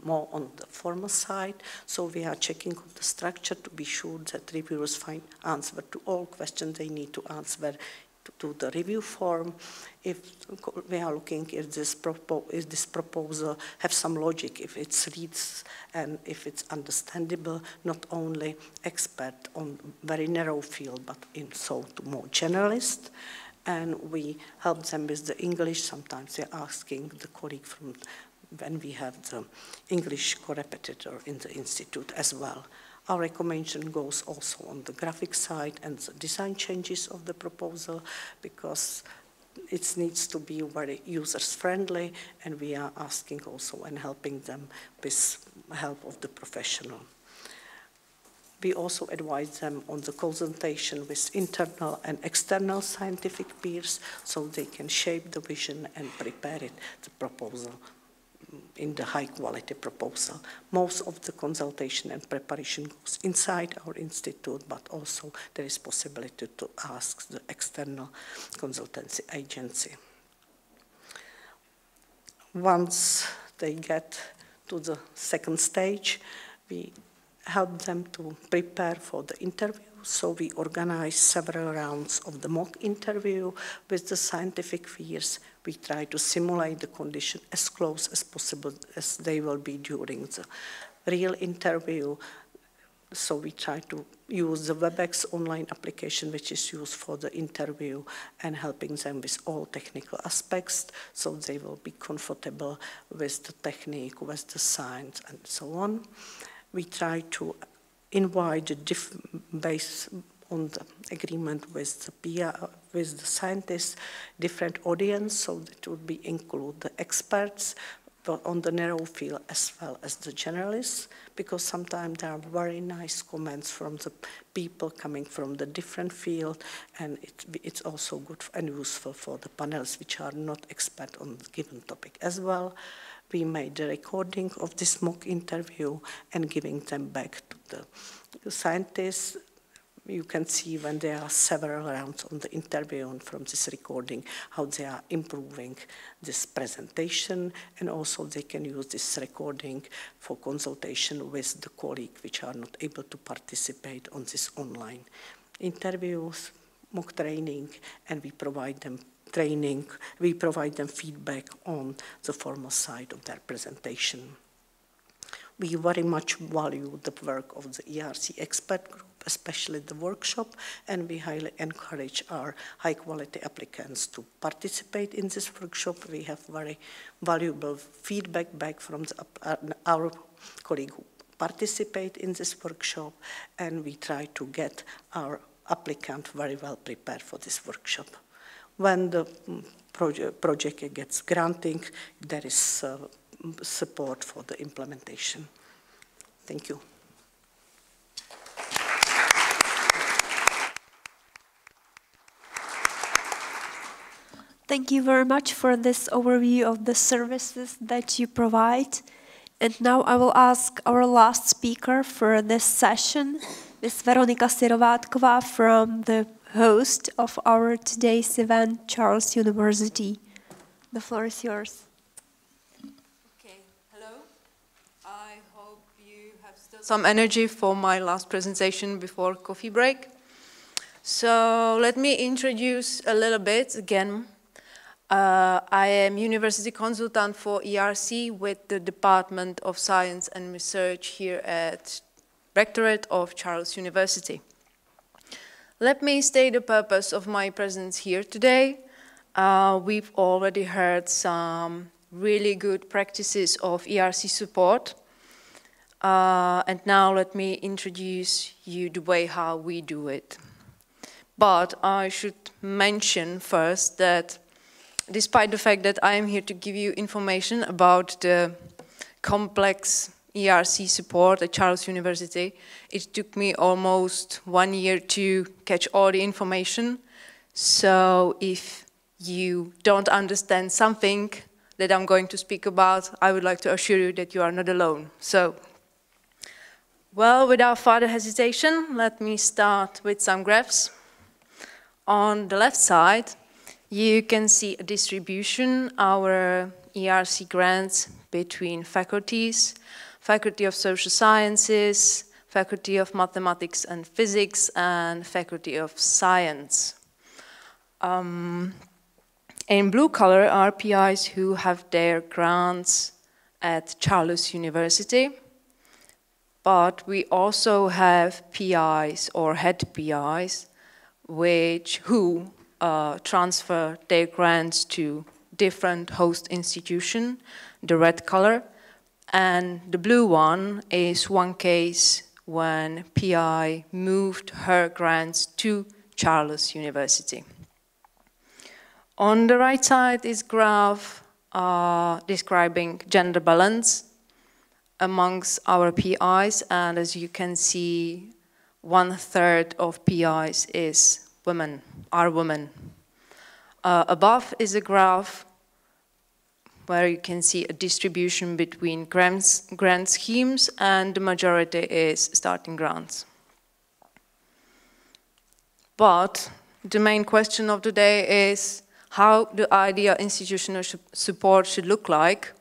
more on the formal side. So we are checking on the structure to be sure that reviewers find answer to all questions they need to answer to the review form. If we are looking if this proposal have some logic, if it reads and if it's understandable, not only expert on very narrow field, but also to more generalist. and we help them with the English. Sometimes they're asking the colleague from when we have the English co-repetitor in the institute as well. Our recommendation goes also on the graphic side and the design changes of the proposal, because it needs to be very user-friendly, and we are asking also and helping them with help of the professional. We also advise them on the consultation with internal and external scientific peers, so they can shape the vision and prepare it, the proposal, in the high-quality proposal. Most of the consultation and preparation goes inside our institute, but also there is possibility to ask the external consultancy agency. Once they get to the second stage, we help them to prepare for the interview. So we organize several rounds of the mock interview with the scientific peers. We try to simulate the condition as close as possible as they will be during the real interview. So we try to use the WebEx online application, which is used for the interview, and helping them with all technical aspects, so they will be comfortable with the technique, with the science, and so on. We try to invite based on the agreement with the PR, with the scientists, different audience, so that would be include the experts, but on the narrow field as well as the generalists, because sometimes there are very nice comments from the people coming from the different field, and it's also good and useful for the panels which are not expert on the given topic as well. We made a recording of this mock interview and giving them back to the scientists. You can see when there are several rounds on the interview and from this recording how they are improving this presentation, and also they can use this recording for consultation with the colleagues which are not able to participate on this online interviews, mock training, and we provide them training, we provide them feedback on the formal side of their presentation. We very much value the work of the ERC expert group, especially the workshop, and we highly encourage our high-quality applicants to participate in this workshop. We have very valuable feedback back from our colleagues who participate in this workshop, and we try to get our applicant very well prepared for this workshop. When the project gets granting, there is support for the implementation. Thank you. Thank you very much for this overview of the services that you provide. And now I will ask our last speaker for this session, Ms. Veronika Syrovátková, from the host of our today's event, Charles University. The floor is yours. Okay, hello. I hope you have still some energy for my last presentation before coffee break. So let me introduce a little bit again. I am university consultant for ERC with the Department of Science and Research here at Rectorate of Charles University. Let me state the purpose of my presence here today. We've already heard some really good practices of ERC support. And now let me introduce you the way how we do it. But I should mention first that despite the fact that I am here to give you information about the complex ERC support at Charles University, it took me almost 1 year to catch all the information. So if you don't understand something that I'm going to speak about, I would like to assure you that you are not alone. So, well, without further hesitation, let me start with some graphs. On the left side, you can see a distribution, our ERC grants between faculties, Faculty of Social Sciences, Faculty of Mathematics and Physics, and Faculty of Science. In blue color are PIs who have their grants at Charles University, but we also have PIs or head PIs who transfer their grants to different host institution, the red color, and the blue one is one case when PI moved her grants to Charles University. On the right side is graph describing gender balance amongst our PIs, and as you can see, 1/3 of PIs are women. Above is a graph where you can see a distribution between grant schemes, and the majority is starting grants. But the main question of the day is how the ideal institutional support should look like.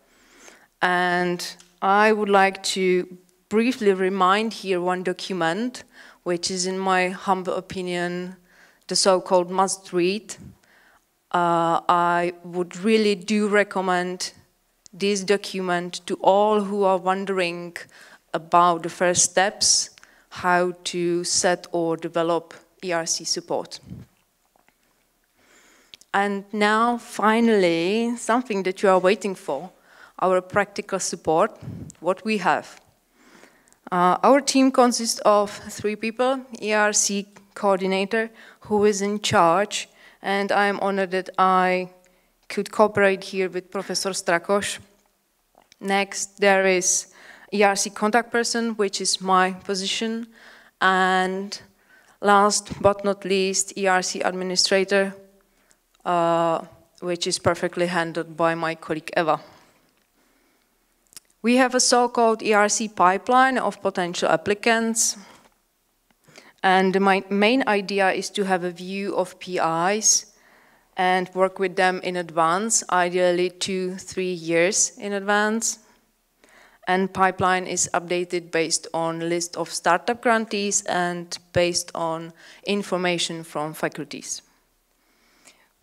And I would like to briefly remind here one document, which is, in my humble opinion, the so-called must-read. I would really do recommend this document to all who are wondering about the first steps, how to set or develop ERC support. And now, finally, something that you are waiting for, our practical support, what we have. Our team consists of 3 people, ERC coordinator, who is in charge, and I'm honored that I could cooperate here with Professor Strakos. Next, there is ERC contact person, which is my position, and last but not least, ERC administrator, which is perfectly handled by my colleague Eva. We have a so-called ERC pipeline of potential applicants, and my main idea is to have a view of PIs and work with them in advance, ideally 2-3 years in advance. And pipeline is updated based on list of startup grantees and based on information from faculties.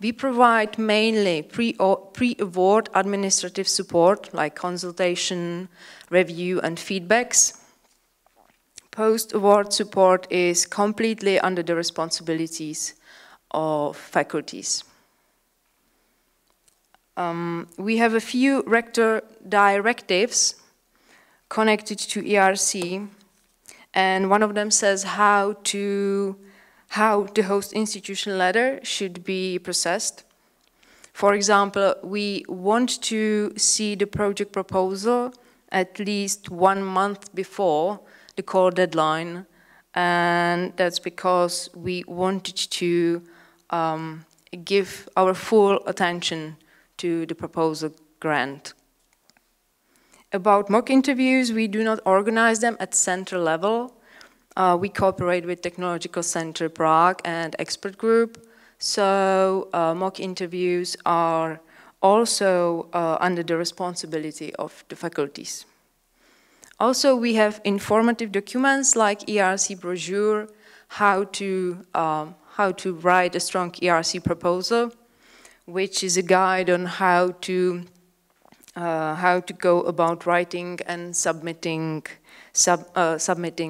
We provide mainly pre-award administrative support like consultation, review and feedbacks. Post-award support is completely under the responsibilities of faculties. We have a few rector directives connected to ERC, and one of them says how the host institution letter should be processed. For example, we want to see the project proposal at least 1 month before the call deadline, and that's because we wanted to give our full attention to the proposal grant. About mock interviews, we do not organize them at central level. We cooperate with Technological Center Prague and expert group, so mock interviews are also under the responsibility of the faculties. Also, we have informative documents like ERC brochure, how to write a strong ERC proposal, which is a guide on how to go about writing and submitting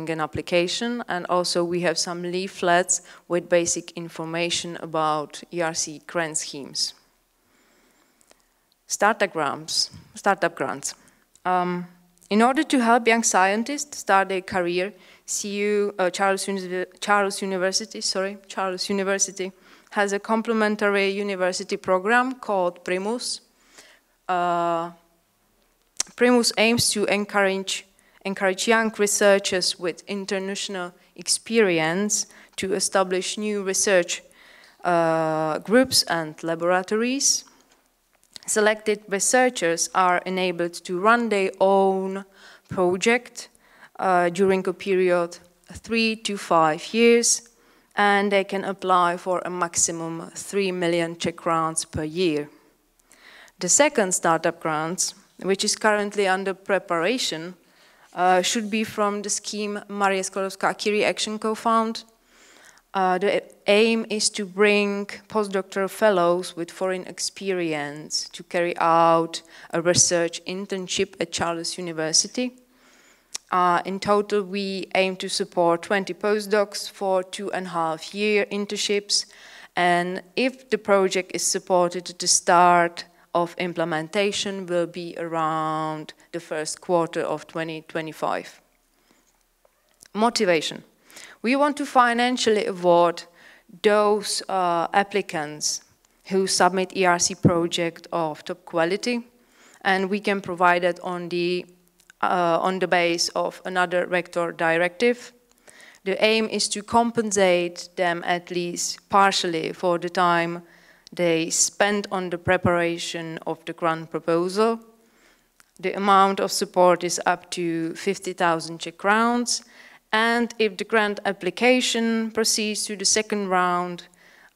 an application. And also we have some leaflets with basic information about ERC grant schemes. Startup grants. In order to help young scientists start their career, Charles University has a complementary university program called Primus. Primus aims to encourage young researchers with international experience to establish new research groups and laboratories. Selected researchers are enabled to run their own project during a period 3 to 5 years, and they can apply for a maximum 3 million Czech crowns per year. The second startup grant, which is currently under preparation, should be from the scheme Marie Skłodowska-Curie Action Co-Fund. The aim is to bring postdoctoral fellows with foreign experience to carry out a research internship at Charles University. In total, we aim to support 20 postdocs for 2.5-year internships, And if the project is supported, the start of implementation will be around the first quarter of 2025. Motivation. We want to financially award those applicants who submit ERC project of top quality, and we can provide it on the base of another rector directive. The aim is to compensate them at least partially for the time they spent on the preparation of the grant proposal. The amount of support is up to 50,000 Czech crowns, and if the grant application proceeds to the second round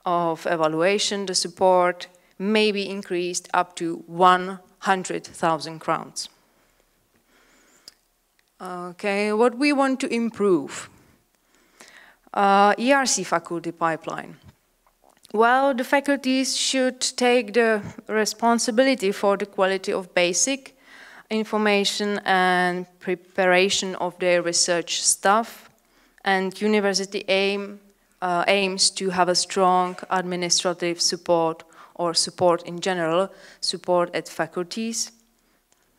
of evaluation, the support may be increased up to 100,000 crowns. Okay, what we want to improve. ERC faculty pipeline. Well, the faculties should take the responsibility for the quality of basic information and preparation of their research staff, and university aims to have a strong administrative support or support in general, support at faculties,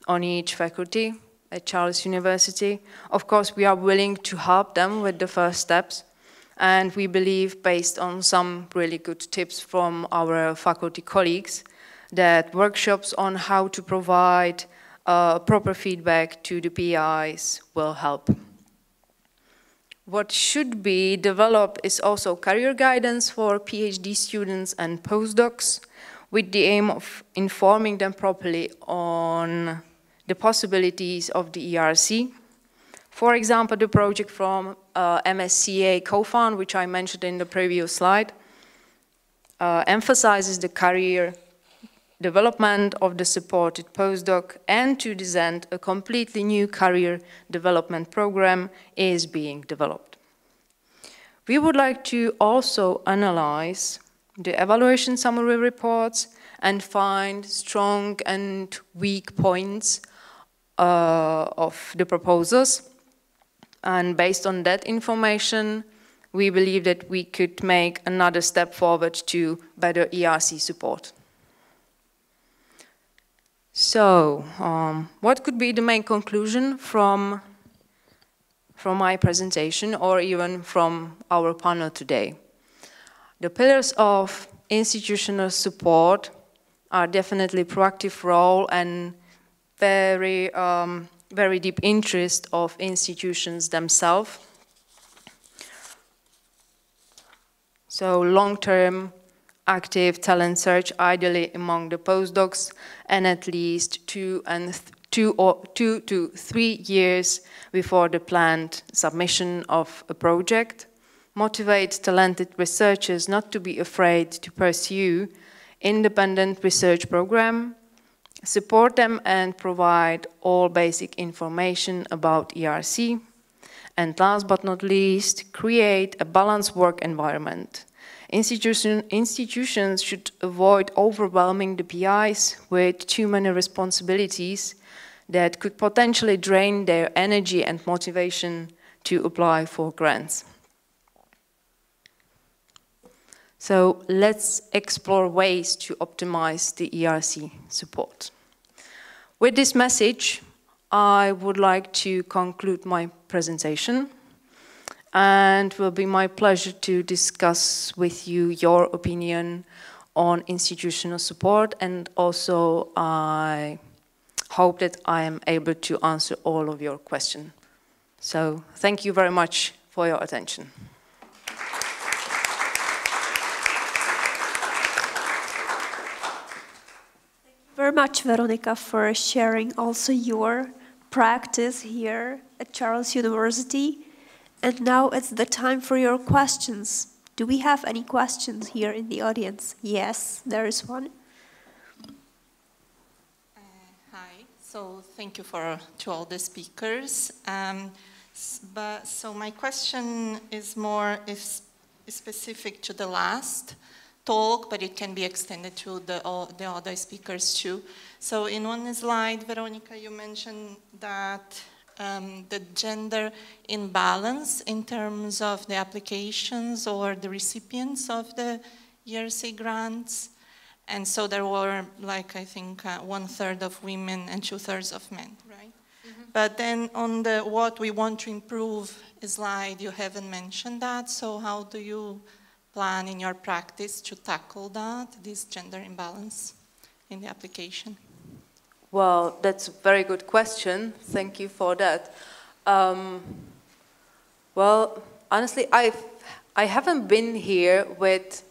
on each faculty at Charles University. Of course, we are willing to help them with the first steps, and we believe, based on some really good tips from our faculty colleagues, that workshops on how to provide proper feedback to the PIs will help. What should be developed is also career guidance for PhD students and postdocs, with the aim of informing them properly on the possibilities of the ERC. For example, the project from MSCA co-fund, which I mentioned in the previous slide, emphasizes the career development of the supported postdoc, and to this end, a completely new career development program is being developed. We would like to also analyze the evaluation summary reports and find strong and weak points of the proposals. And based on that information, we believe that we could make another step forward to better ERC support. So, what could be the main conclusion from my presentation, or even from our panel today? The pillars of institutional support are definitely proactive role and very deep interest of institutions themselves. So long-term active talent search, ideally among the postdocs, and at least 2 to 3 years before the planned submission of a project. Motivate talented researchers not to be afraid to pursue independent research program. Support them and provide all basic information about ERC. And last but not least, create a balanced work environment. Institutions should avoid overwhelming the PIs with too many responsibilities that could potentially drain their energy and motivation to apply for grants. So let's explore ways to optimize the ERC support. With this message, I would like to conclude my presentation, and it will be my pleasure to discuss with you your opinion on institutional support, and also I hope that I am able to answer all of your questions. So thank you very much for your attention. Very much, Veronika, for sharing also your practice here at Charles University. And now it's the time for your questions. Do we have any questions here in the audience? Yes, there is one. Hi, so thank you to all the speakers. So my question is more specific to the last talk, but it can be extended to the other speakers too. So in one slide, Veronika, you mentioned that the gender imbalance in terms of the applications or the recipients of the ERC grants. And so there were, like, I think 1/3 of women and 2/3 of men, right? Mm-hmm. But then on the what we want to improve slide, you haven't mentioned that. So how do you plan in your practice to tackle that, this gender imbalance in the application? Well, that's a very good question. Thank you for that. Well, honestly, I haven't been here with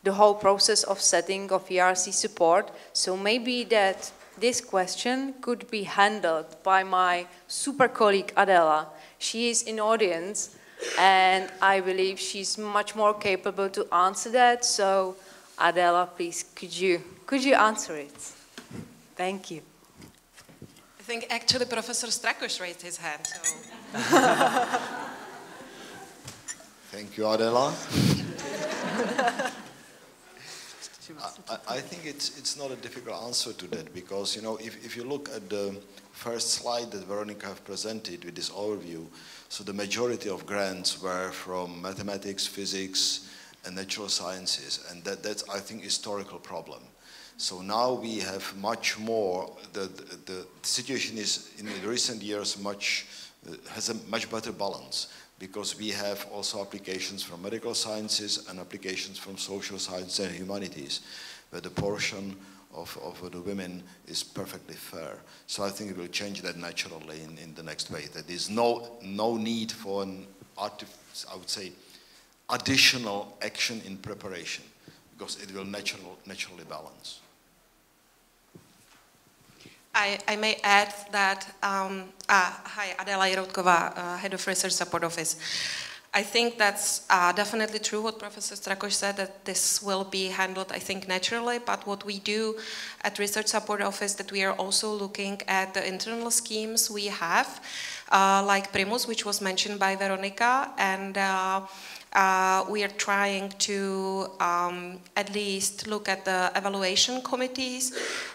the whole process of setting of ERC support, so maybe that this question could be handled by my super colleague Adela. She is in audience, and I believe she's much more capable to answer that. So, Adela, please, could you answer it? Thank you. I think actually Professor Strakoš raised his hand. So. Thank you, Adela. I think it's not a difficult answer to that, because, you know, if you look at the first slide that Veronika have presented with this overview, so the majority of grants were from mathematics, physics, and natural sciences, and that's, I think, historical problem. So now we have much more, the situation is in the recent years has a much better balance, because we have also applications from medical sciences and applications from social sciences and humanities, where the portion of the women is perfectly fair. So I think it will change that naturally in the next way. That there's no need for I would say, additional action in preparation, because it will naturally balance. I may add that, hi, Adela Jirotková, Head of Research Support Office. I think that's definitely true what Professor Strakoš said, that this will be handled, I think, naturally, but what we do at Research Support Office, that we are also looking at the internal schemes we have, like Primus, which was mentioned by Veronika, and we are trying to at least look at the evaluation committees,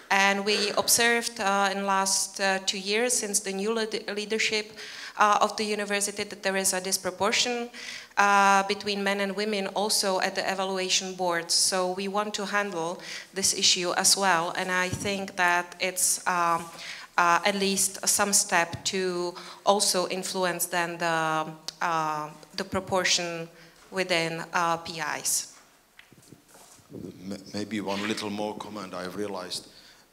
and we observed in the last 2 years, since the new leadership of the university, that there is a disproportion between men and women also at the evaluation boards. So we want to handle this issue as well, and I think that it's at least some step to also influence then the proportion within PIs. Maybe one little more comment. I've realized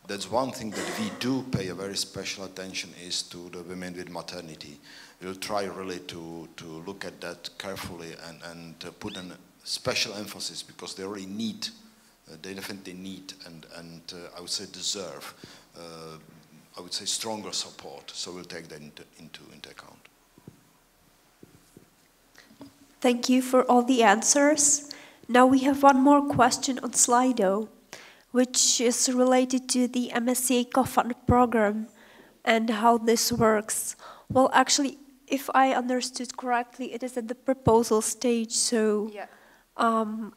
that's one thing that we do pay a very special attention is to the women with maternity. We'll try really to look at that carefully and put a special emphasis, because they really need, they definitely need and I would say deserve, I would say stronger support. So we'll take that into account. Thank you for all the answers. Now we have one more question on Slido, which is related to the MSCA co-fund program and how this works. Well, actually, if I understood correctly, it is at the proposal stage, so yeah.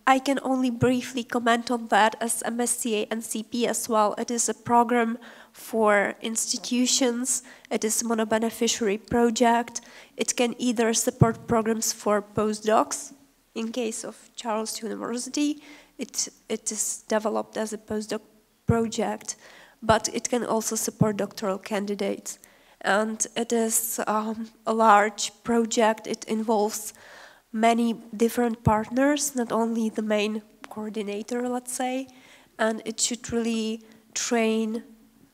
I can only briefly comment on that as MSCA and CP as well. It is a program for institutions. It is a monobeneficiary project. It can either support programs for postdocs. In case of Charles University, it is developed as a postdoc project, but it can also support doctoral candidates. And it is a large project. It involves many different partners, not only the main coordinator, let's say, and it should really train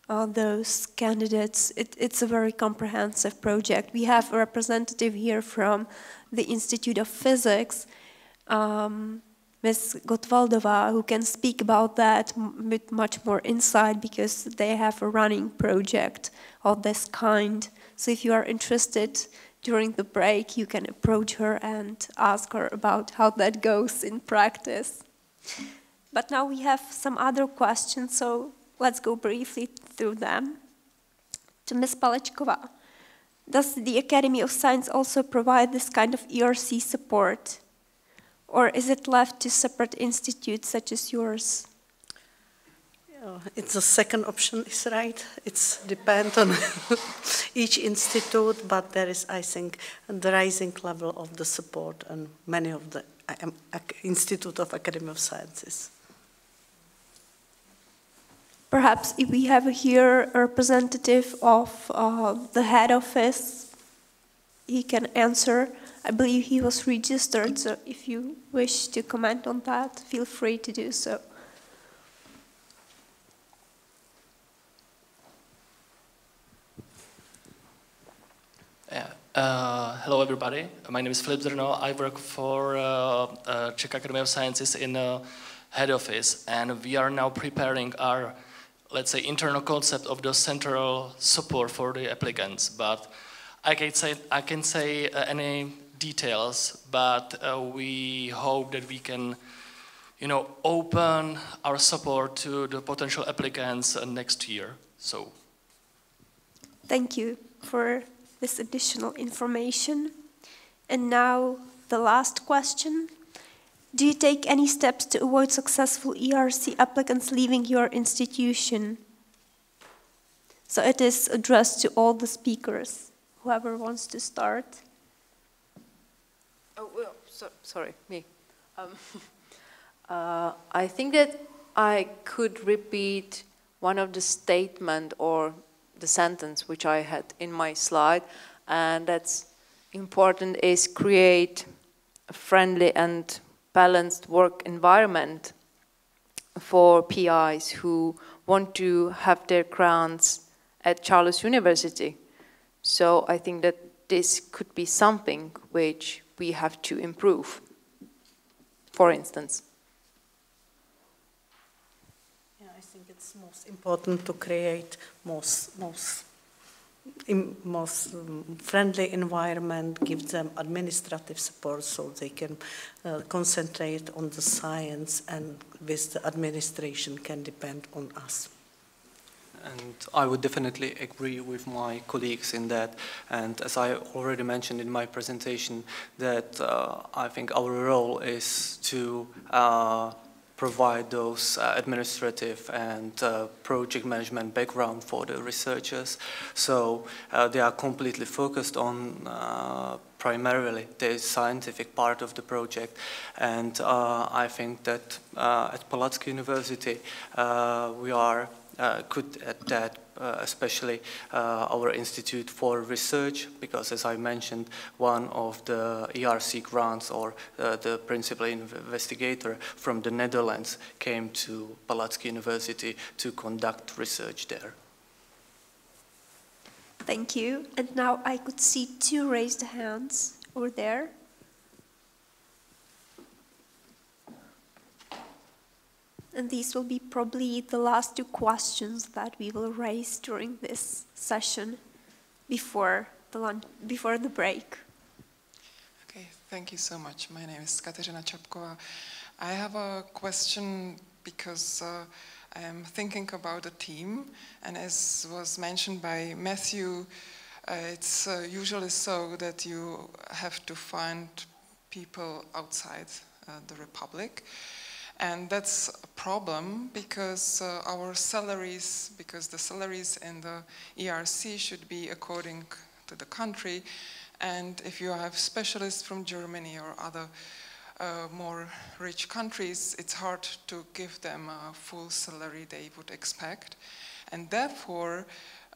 those candidates. It's a very comprehensive project. We have a representative here from the Institute of Physics, Ms. Gottwaldová, who can speak about that with much more insight, because they have a running project of this kind. So if you are interested, during the break, you can approach her and ask her about how that goes in practice. But now we have some other questions, so let's go briefly through them. To Ms. Palečková, does the Academy of Science also provide this kind of ERC support? Or is it left to separate institutes such as yours? It's the second option is right. It's depend on each institute, but there is, I think, the rising level of the support, and many of the Institute of Academy of Sciences. Perhaps if we have here a representative of the head office, he can answer. I believe he was registered, so if you wish to comment on that, feel free to do so. Hello everybody, my name is Filip Zrno. I work for Czech Academy of Sciences in head office, and we are now preparing our, let's say, internal concept of the central support for the applicants. But I can say any details, but we hope that we can, open our support to the potential applicants next year. So, thank you for this additional information. And now the last question. Do you take any steps to avoid successful ERC applicants leaving your institution? So it is addressed to all the speakers. Whoever wants to start. Oh, well, sorry, me. I think that I could repeat one of the statement or the sentence which I had in my slide, and that's important is create a friendly and balanced work environment for PIs who want to have their grants at Charles University. So I think that this could be something which we have to improve, for instance. I think it's most important to create most friendly environment, give them administrative support so they can concentrate on the science, and with the administration can depend on us. And I would definitely agree with my colleagues in that. And as I already mentioned in my presentation, that I think our role is to provide those administrative and project management background for the researchers. So they are completely focused on primarily the scientific part of the project. And I think that at Palacký University we are good at that, especially our Institute for Research, because as I mentioned, one of the ERC grants or the principal investigator from the Netherlands came to Palacký University to conduct research there. Thank you. And now I could see 2 raised hands over there. And these will be probably the last 2 questions that we will raise during this session before the break. Okay, thank you so much. My name is Kateřina Čapková. I have a question because I am thinking about a team, and as was mentioned by Matthew, it's usually so that you have to find people outside the Republic. And that's a problem because the salaries in the ERC should be according to the country. And if you have specialists from Germany or other more rich countries, it's hard to give them a full salary they would expect. And therefore,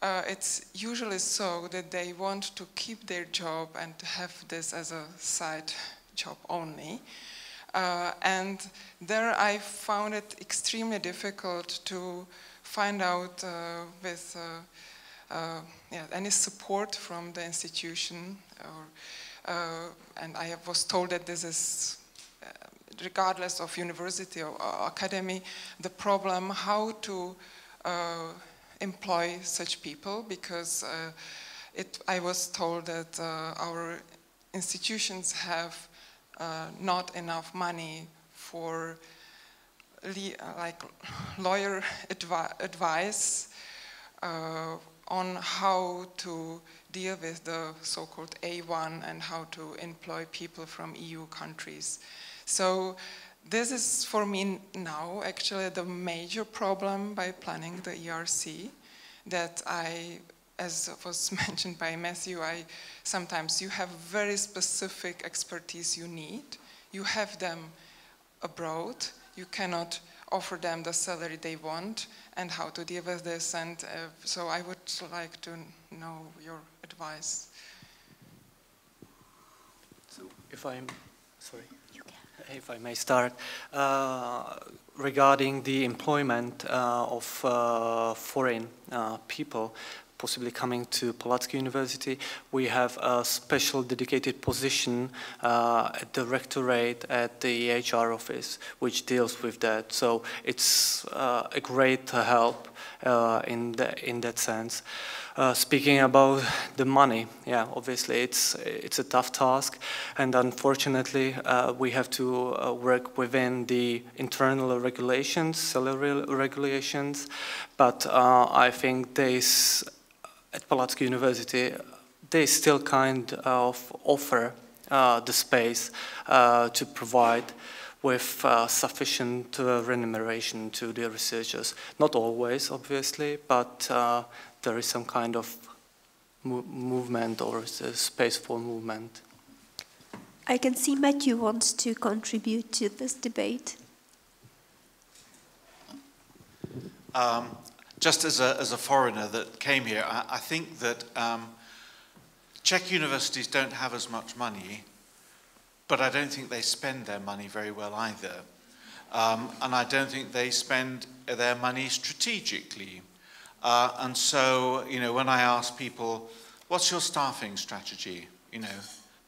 it's usually so that they want to keep their job and have this as a side job only. And there I found it extremely difficult to find out with any support from the institution. And I was told that this is, regardless of university or academy, the problem how to employ such people, because I was told that our institutions have not enough money for lawyer advice on how to deal with the so-called A1 and how to employ people from EU countries. So this is for me now actually the major problem by planning the ERC, that as was mentioned by Matthew, sometimes you have very specific expertise you need. you have them abroad, you cannot offer them the salary they want, and how to deal with this. And so I would like to know your advice. So if I may start, regarding the employment of foreign people possibly coming to Palacký University, we have a special dedicated position at the Rectorate at the HR office, which deals with that. So it's a great help in that sense. Speaking about the money, yeah, obviously it's a tough task, and unfortunately we have to work within the internal regulations, salary regulations. But I think at Palacký University, they still kind of offer the space to provide with sufficient remuneration to the researchers. Not always, obviously, but there is some kind of movement or space for movement. I can see Matthew wants to contribute to this debate. Just as a foreigner that came here, I think that Czech universities don't have as much money, but I don't think they spend their money very well either. And I don't think they spend their money strategically. And so, you know, when I ask people, what's your staffing strategy? You know,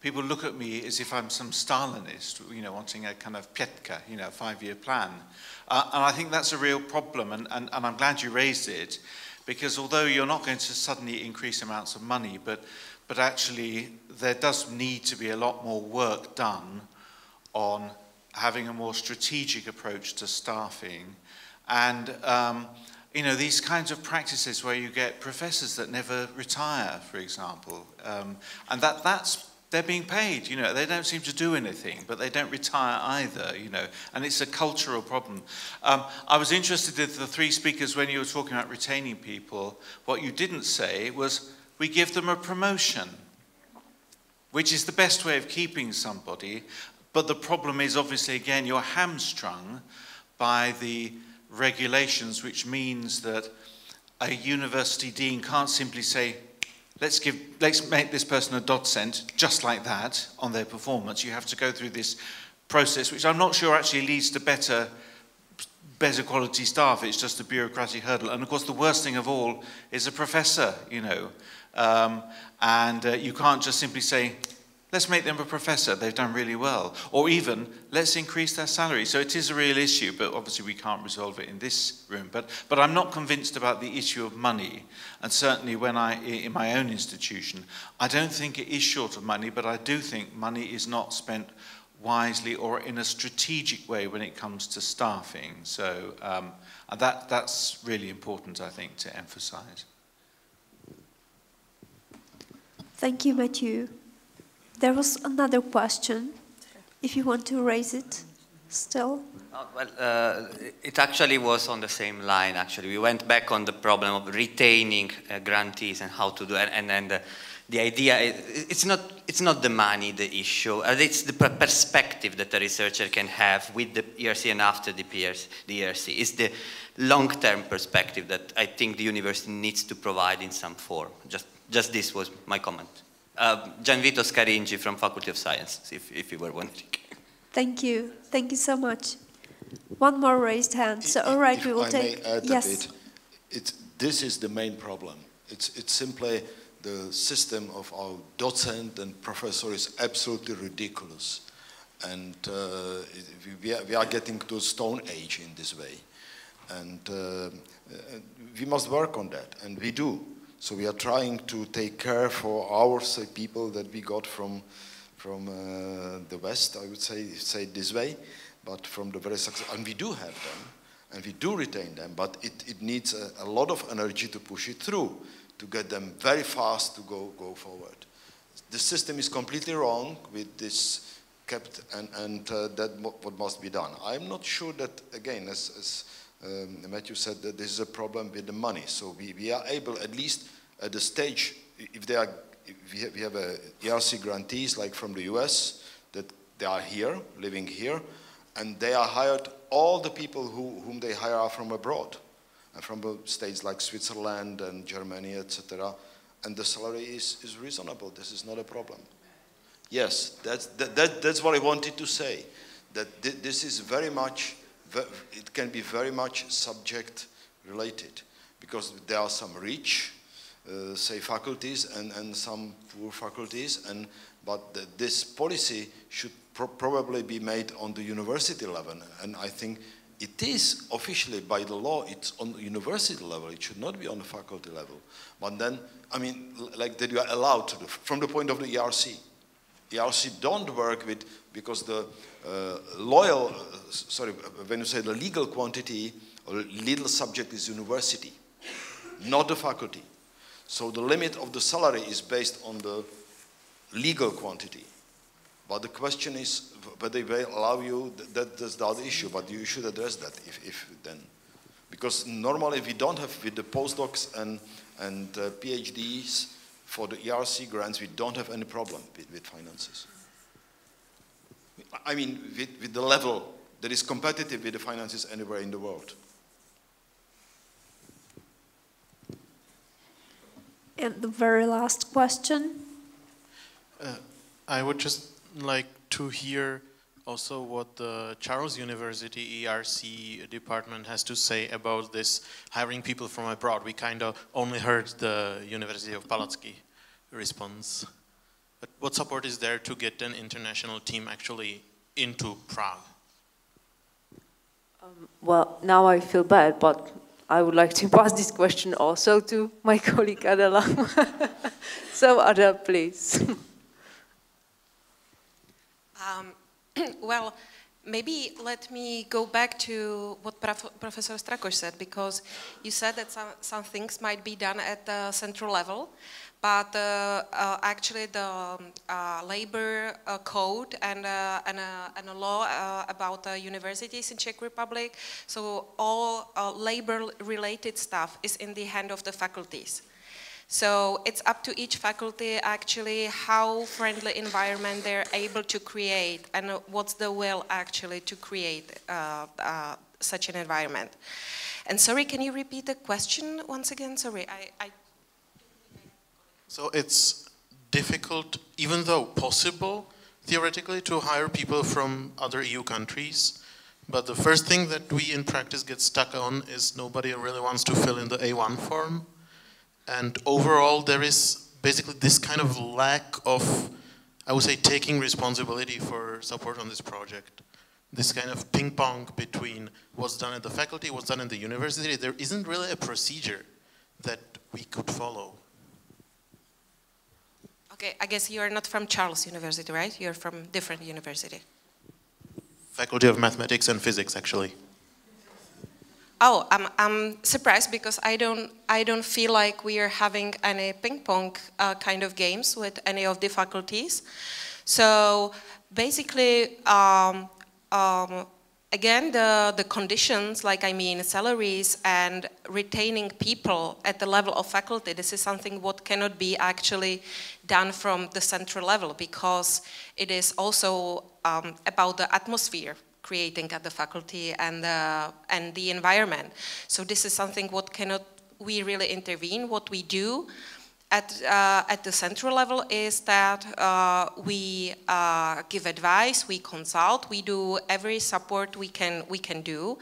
people look at me as if I'm some Stalinist, you know, wanting a kind of Pětka, you know, 5-year plan. And I think that's a real problem, and I'm glad you raised it, because although you're not going to suddenly increase amounts of money, but actually there does need to be a lot more work done on having a more strategic approach to staffing. And you know, these kinds of practices where you get professors that never retire, for example, and they're being paid, you know, they don't seem to do anything, but they don't retire either, you know, and it's a cultural problem. I was interested in the 3 speakers when you were talking about retaining people. What you didn't say was, we give them a promotion, which is the best way of keeping somebody, but the problem is obviously, again, you're hamstrung by the regulations, which means that a university dean can't simply say, let's make this person a docent just like that on their performance. You have to go through this process, which I'm not sure actually leads to better quality staff. It's just a bureaucratic hurdle. And of course, the worst thing of all is a professor, you know. You can't just simply say, let's make them a professor, they've done really well. Or even, let's increase their salary. So it is a real issue, but obviously we can't resolve it in this room. But I'm not convinced about the issue of money. And certainly in my own institution, I don't think it is short of money, but I do think money is not spent wisely or in a strategic way when it comes to staffing. So that's really important, I think, to emphasize. Thank you, Matthew. There was another question, if you want to raise it still. It actually was on the same line, actually. We went back on the problem of retaining grantees and how to do it. And the idea, it's not the money, the issue. It's the perspective that a researcher can have with the ERC and after the ERC. It's the long-term perspective that I think the university needs to provide in some form. Just this was my comment. Gianvito Scaringi from Faculty of Science, if you were wondering. Thank you. Thank you so much. One more raised hand. So, all right, we will take... May add a bit. This is the main problem. It's simply the system of our docent and professor is absolutely ridiculous. And we are getting to a stone age in this way. And we must work on that, and we do. So we are trying to take care for our people that we got from the West, I would say this way, but from the very successful, and we do have them, and we do retain them, but it needs a lot of energy to push it through, to get them very fast to go forward. The system is completely wrong with this kept, and that what must be done. I'm not sure that, again, as Matthew said, that this is a problem with the money. So we are able, at least at the stage, if we have ERC grantees like from the US that They are here, living here, and they are hired, all the people whom they hire are from abroad, and from states like Switzerland and Germany, etc. And the salary is reasonable. This is not a problem. Yes, that's what I wanted to say, that this is very much, it can be very much subject related, because there are some rich, say, faculties and some poor faculties, but this policy should probably be made on the university level, and I think it is officially by the law, it's on the university level, it should not be on the faculty level. But then, I mean, like that you are allowed to do, from the point of the ERC. ERC don't work with, because the when you say the legal quantity or legal subject is university, not the faculty. So the limit of the salary is based on the legal quantity. But the question is whether they will allow you, that's the other issue, but you should address that if then. Because normally we don't have, with the postdocs and PhDs for the ERC grants, we don't have any problem with finances. I mean, with the level that is competitive with the finances anywhere in the world. And the very last question. I would just like to hear also what the Charles University ERC department has to say about this hiring people from abroad. We kind of only heard the University of Palacký response. But what support is there to get an international team actually into Prague? Well, now I feel bad, but I would like to pass this question also to my colleague Adela. So Adela, please. Well, maybe let me go back to what Professor Strakos said, because you said that some things might be done at the central level, but actually the labor code and a law about universities in Czech Republic, so all labor-related stuff is in the hand of the faculties. So it's up to each faculty actually how friendly environment they're able to create and what's the will actually to create such an environment. And sorry, can you repeat the question once again? Sorry, So it's difficult, even though possible, theoretically, to hire people from other EU countries. But the first thing that we in practice get stuck on is nobody really wants to fill in the A1 form. And overall, there is basically this kind of lack of, I would say, taking responsibility for support on this project. This kind of ping pong between what's done at the faculty, what's done at the university. There isn't really a procedure that we could follow. okay, I guess you're not from Charles University, right? You're from different university. Faculty of Mathematics and Physics, actually. Oh, I'm surprised because I don't feel like we are having any ping pong kind of games with any of the faculties. So basically, again, the conditions, like salaries and retaining people at the level of faculty, this is something what cannot be actually done from the central level, because it is also about the atmosphere creating at the faculty and the environment. So this is something what cannot we really intervene. What we do at the central level is that we give advice, we consult, we do every support we can do,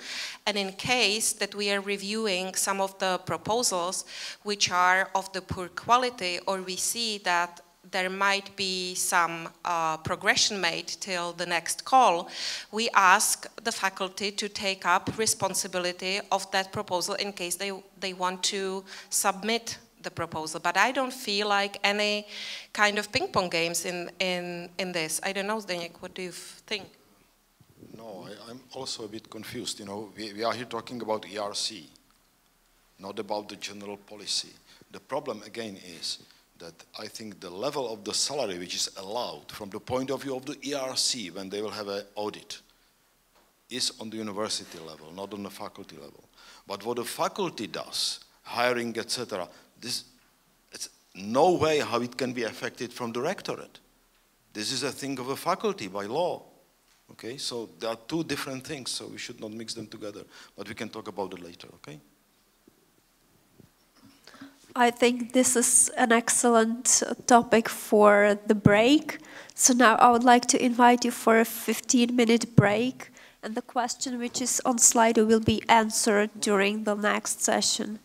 and in case that we are reviewing some of the proposals which are of the poor quality, or we see that there might be some progression made till the next call, we ask the faculty to take up responsibility of that proposal in case they want to submit the proposal. But I don't feel like any kind of ping pong games in this. I don't know, Zdeněk, what do you think? No, I'm also a bit confused. You know, we are here talking about ERC, not about the general policy. The problem again is that I think the level of the salary which is allowed from the point of view of the ERC when they will have an audit is on the university level, not on the faculty level. But what the faculty does, hiring, etc., it's no way how it can be affected from the rectorate. This is a thing of a faculty by law. Okay, so there are two different things, so we should not mix them together. But we can talk about it later, okay? I think this is an excellent topic for the break. So now I would like to invite you for a 15-minute break, and the question which is on Slido will be answered during the next session.